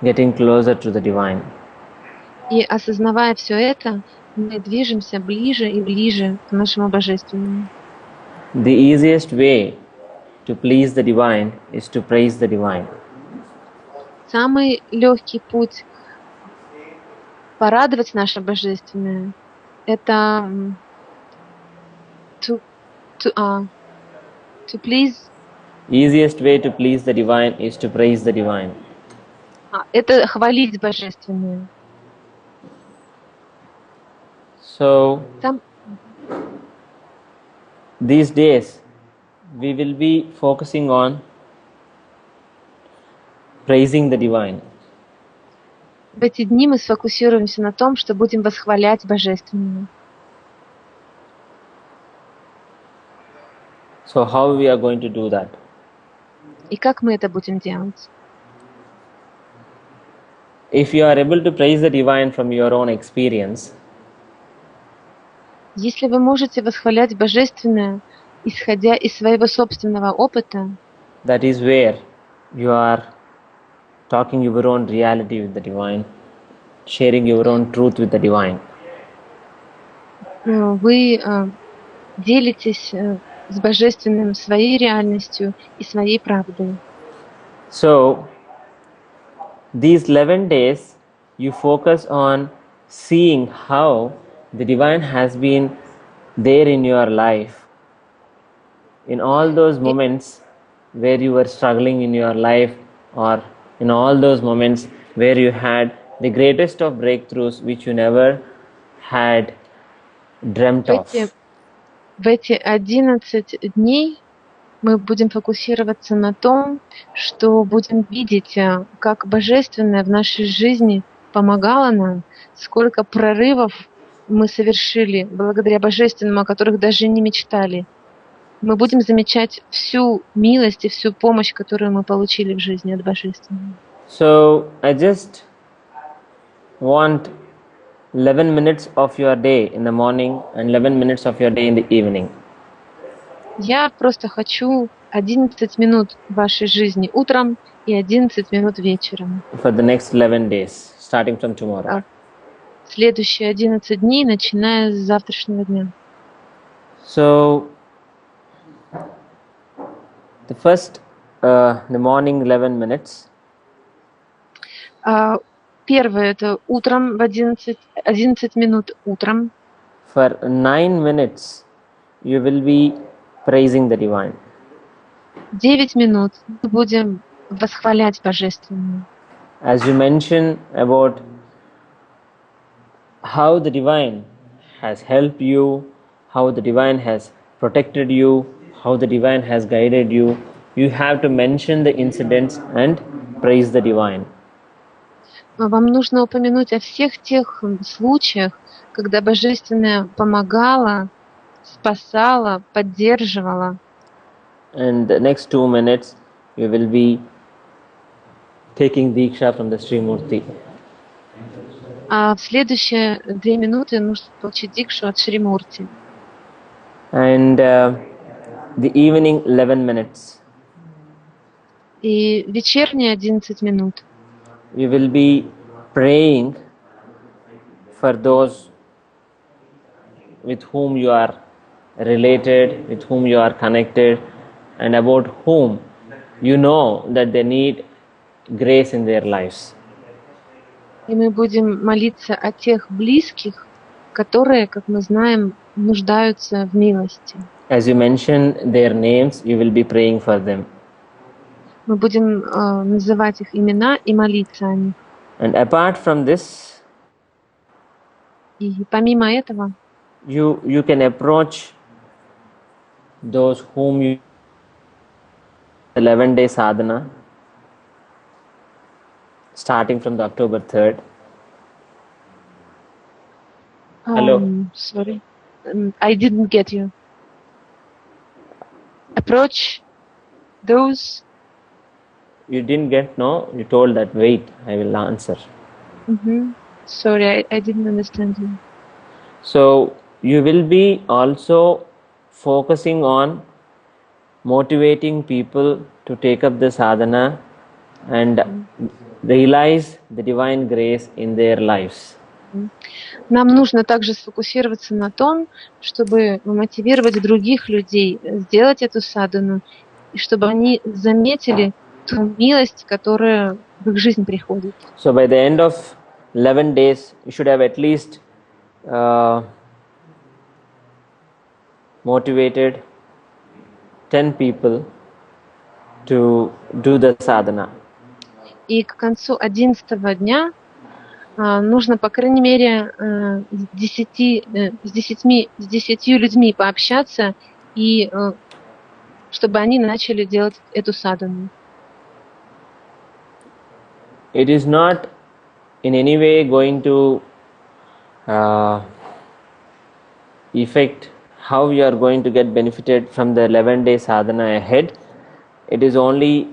getting closer to the divine. И осознавая все это, мы движемся ближе и ближе к нашему Божественному. The easiest way to please the divine is to praise the divine. Самый легкий путь порадовать наше Божественное — это to please. Easiest way to please the divine is to praise the divine. Это хвалить Божественное. So Там these days we will be focusing on praising the divine. в эти дни мы сфокусируемся на том, что будем восхвалять Божественное. So how we are going to do that? И как мы это будем делать? If you are able to praise the divine from your own experience, Если вы можете восхвалять Божественное, исходя из своего собственного опыта, that is where you are talking your own reality with the divine, sharing your own truth with the divine. вы делитесь с Божественным своей реальностью и своей правдой. So, these 11 days, you focus on seeing how the divine has been there in your life. In all those moments where you were struggling in your life, or in all those moments where you had the greatest of breakthroughs which you never had dreamt of. В эти 11 дней мы будем фокусироваться на том, что будем видеть, как Божественное в нашей жизни помогало нам, сколько прорывов мы совершили благодаря Божественному, о которых даже не мечтали. Мы будем замечать всю милость и всю помощь, которую мы получили в жизни от Божественного. So, I just want 11 minutes of your day in the morning and 11 minutes of your day in the evening. Я просто хочу 11 минут вашей жизни утром и 11 минут вечером. For the next 11 days, starting from tomorrow. Следующие 11 дней, начиная с завтрашнего дня. So, the first, the morning 11 minutes. Первое это утром в 11 минут утром. For 9 minutes, you will be praising the divine. 9 минут мы будем восхвалять Божественное. As you mention about how the divine has helped you, how the divine has protected you, how the divine has guided you, you have to mention the incidents and praise the divine. Вам нужно упомянуть о всех тех случаях, когда Божественное помогало, спасало, поддерживало. And the next 2 minutes, you will be taking Diksha from the Sri Murti. А в следующие 2 минуты нужно получить дикшу от Шри Мурти. And the evening 11 minutes. И вечерние 11 минут. You will be praying for those with whom you are related, with whom you are connected, and about whom you know that they need grace in their lives. И мы будем молиться о тех близких, которые, как мы знаем, нуждаются в милости. As you mention their names, you will be praying for them. Мы будем называть их имена и молиться о них. And apart from this, И помимо этого, you can approach those whom you 11-day sadhana, starting from the October 3rd. Hello. Sorry, I didn't get you. Approach those. You didn't get, no? You told that, wait, I will answer. Sorry, I didn't understand you. So, you will be also focusing on motivating people to take up the sadhana and realize the divine grace in their lives. Нам нужно также сфокусироваться на том, чтобы мотивировать других людей сделать эту садхану, и чтобы они заметили ту милость, которая в их жизнь приходит. So by the end of 11 days, you should have at least motivated 10 people to do the sadhana. И к концу 11-го дня нужно, по крайней мере, с 10 людьми пообщаться, и чтобы они начали делать эту садхану. It is not in any way going to affect how you are going to get benefited from the 11-day sadhana ahead, it is only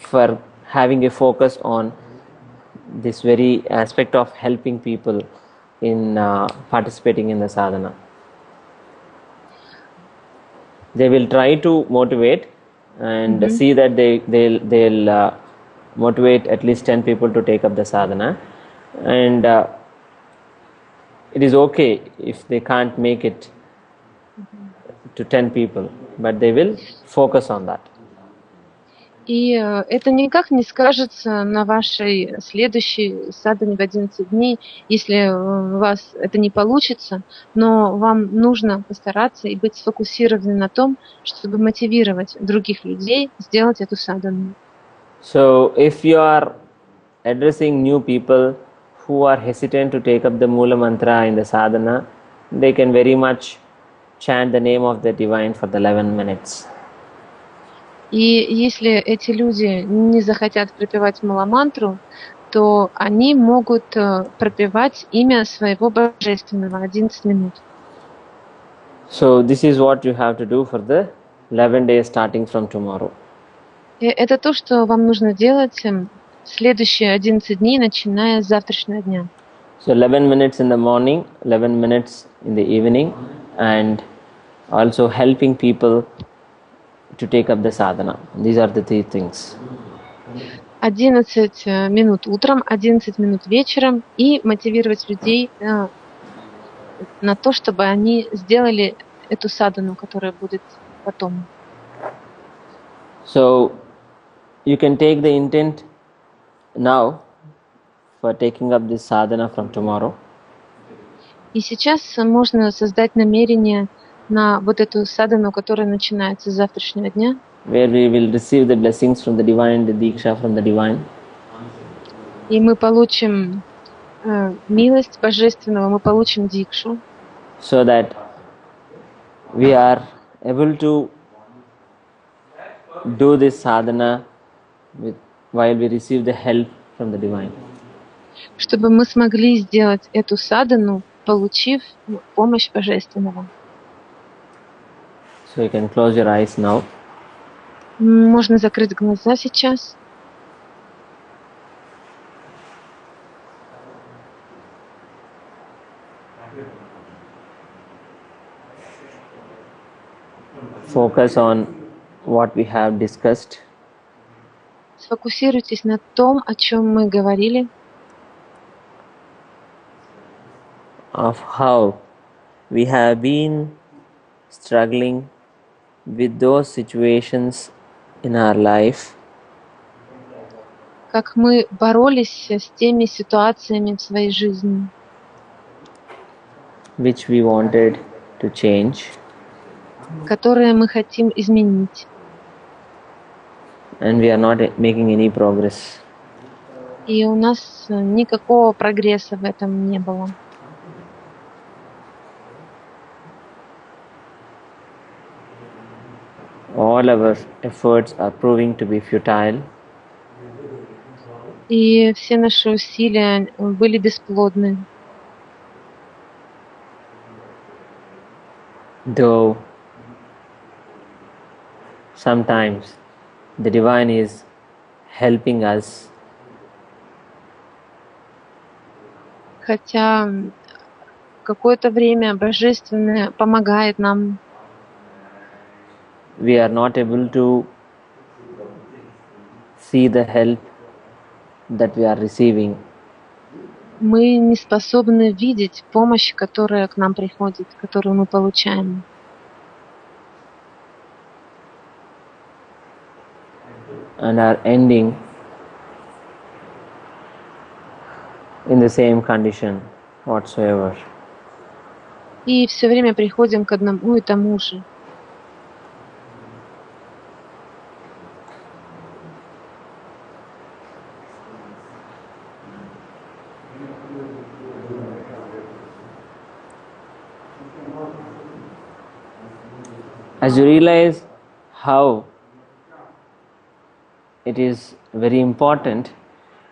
for having a focus on this very aspect of helping people in participating in the sadhana. They will try to motivate and see that they'll motivate at least 10 people to take up the sadhana, and it is okay if they can't make it to 10 people, but they will focus on that. И это никак не скажется на вашей следующей садхане в 11 дней, если у вас это не получится, но вам нужно постараться и быть сфокусированным на том, чтобы мотивировать других людей сделать эту садхану. So if you are addressing new people who are hesitant to take up the Mula Mantra in the sadhana, they can very much chant the name of the divine for the 11 minutes. И если эти люди не захотят пропевать мула-мантру, то они могут пропевать имя своего Божественного 11 минут. So this is what you have to do for the 11 days starting from tomorrow. И это то, что вам нужно делать следующие 11 дней, начиная с завтрашнего дня. So 11 minutes in the morning, 11 minutes in the evening, and also helping people to take up the sadhana. These are the three things. 11 минут утром, 11 минут вечером и мотивировать людей на то, чтобы они сделали эту садхану, которая будет потом. So you can take the intent now for taking up this sadhana from tomorrow. И сейчас можно создать намерение на вот эту садхану, которая начинается с завтрашнего дня, where we will receive the blessings from the divine, the diksha from the divine. и мы получим милость Божественного, мы получим дикшу, So that we are able to do this sadhana while we receive the help from the divine. чтобы мы смогли сделать эту садхану, получив помощь Божественного. So you can close your eyes now. Можно закрыть глаза сейчас. Focus on what we have discussed. Сфокусируйтесь на том, о чем мы говорили, Of how we have been struggling with those situations in our life как мы боролись с теми ситуациями в своей жизни, which we wanted to change, которые мы хотим изменить. and we are not making any progress. И у нас никакого прогресса в этом не было. All our efforts are proving to be futile. И все наши усилия были бесплодны. Though sometimes the divine is helping us, Хотя какое-то время Божественное помогает нам, we are not able to see the help that we are receiving. мы не способны видеть помощь, которая к нам приходит, которую мы получаем. And are ending in the same condition whatsoever. И все время приходим к одному и тому же. As you realize how it is very important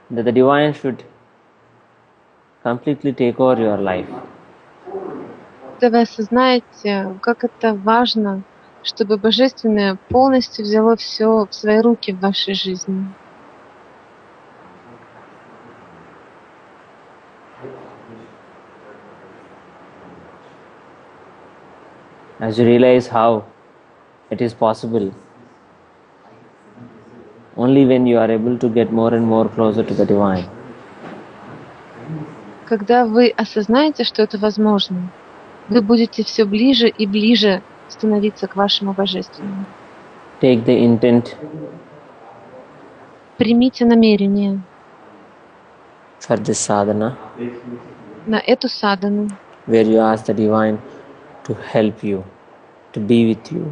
that the divine should completely take over your life, Когда вы осознаете, как это важно, чтобы Божественное полностью взяло все в свои руки в вашей жизни. As you realize how it is possible, only when you are able to get more and more closer to the divine. Когда вы осознаете, что это возможно, вы будете все ближе и ближе становиться к вашему Божественному. Take the intent Примите намерение for this sadhana, на эту садхану, where you ask the divine to help you, to be with you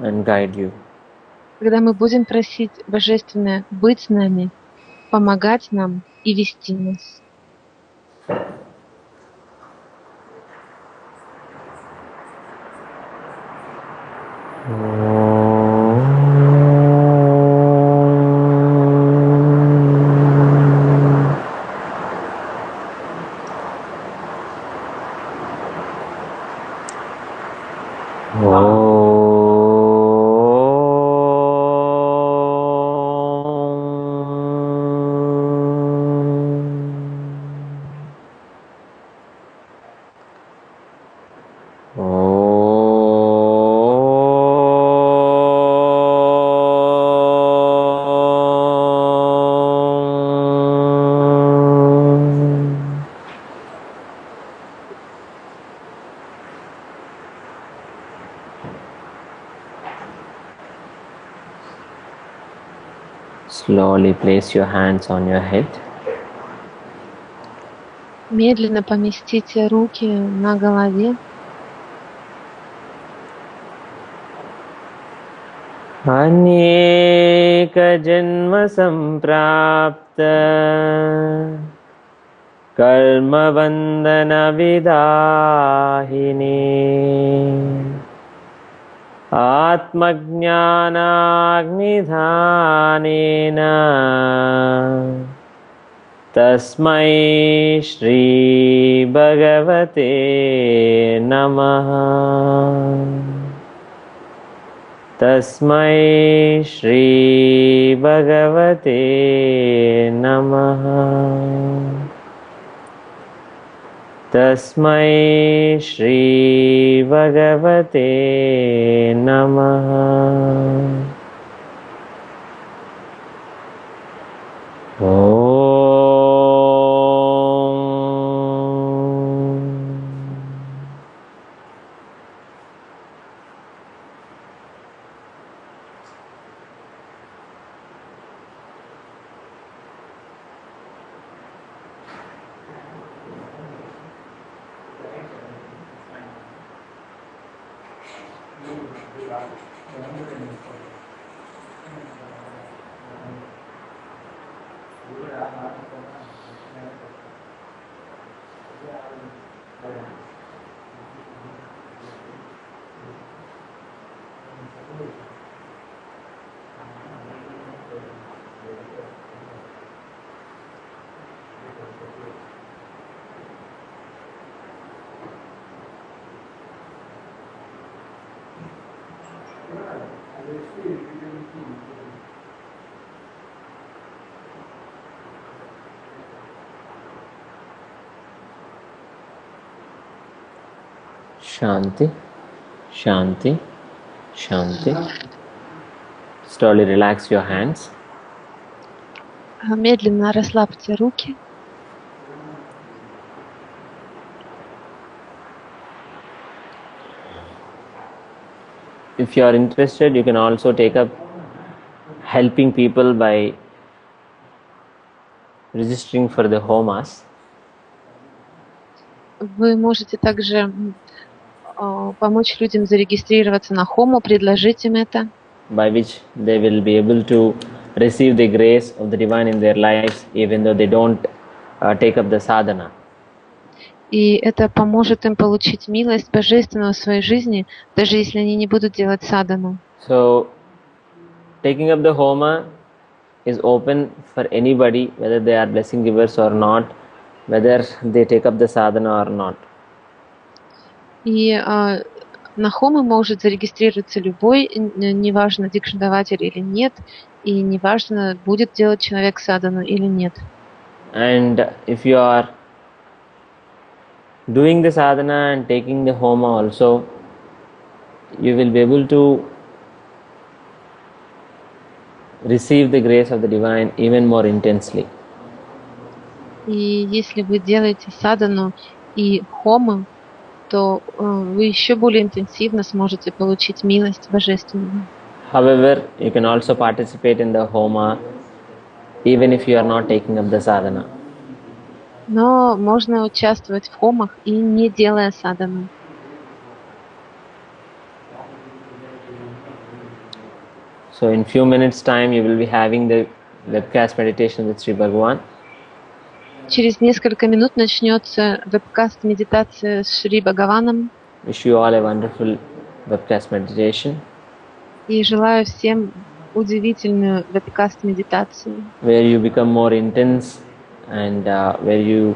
and guide you. когда мы будем просить Божественное быть с нами, помогать нам и вести нас. Slowly place your hands on your head. Медленно поместите руки на голове. अनेक जन्म संप्राप्त कर्म बंधन विदाहिनी आत्मज्ञानाग्निधानेन तस्मै श्री भगवते नमः। तस्मै श्री भगवते नमः। तस्मै श्री भगवते नमः। Shanti, Shanti, Shanti. Slowly relax your hands. Медленно расслабьте руки. If you are interested, you can also take up helping people by registering for the homas. Вы можете также помочь людям зарегистрироваться на хому, предложить им это. By which they will be able to receive the grace of the divine in their lives, even though they don't take up the sadhana. И это поможет им получить милость Божественного в своей жизни, даже если они не будут делать садхану. So, taking up the homa is open for anybody, whether they are blessing givers or not, whether they take up the sadhana or not. И на хомы может зарегистрироваться любой, неважно, дикшндаватель или нет, и неважно, будет делать человек садану или нет. And if you are doing the sadhana and taking the homa also, you will be able to receive the grace of the divine even more intensely. И если вы делаете садану и хомы, то вы еще более интенсивно сможете получить милость божественную. However, you can also participate in the homa even if you are not taking up the sadhana. Но можно участвовать в хомах и не делая садану. So in few minutes time you will be having the webcast meditation with Sri Bhagavan. Через несколько минут начнется вебкаст медитация с Шри Бхагаваном. Wish you all a wonderful webcast meditation. И желаю всем удивительную вебкаст медитацию, where you become more intense and where you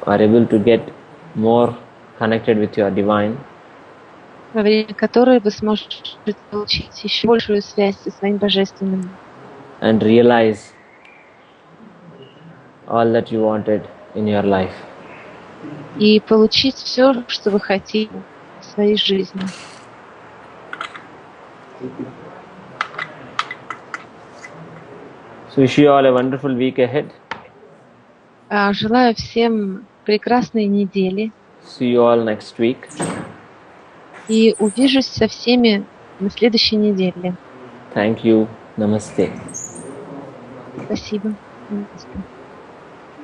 are able to get more connected with your divine. во время которой вы сможете получить еще большую связь со своим божественным. And realize all that you wanted in your life. И получить все, что вы хотите в своей жизни. So wish you all a wonderful week ahead. Желаю всем прекрасной недели. See you all next week. И увижусь со всеми на следующей неделе. Thank you. Namaste. Спасибо. Namaste.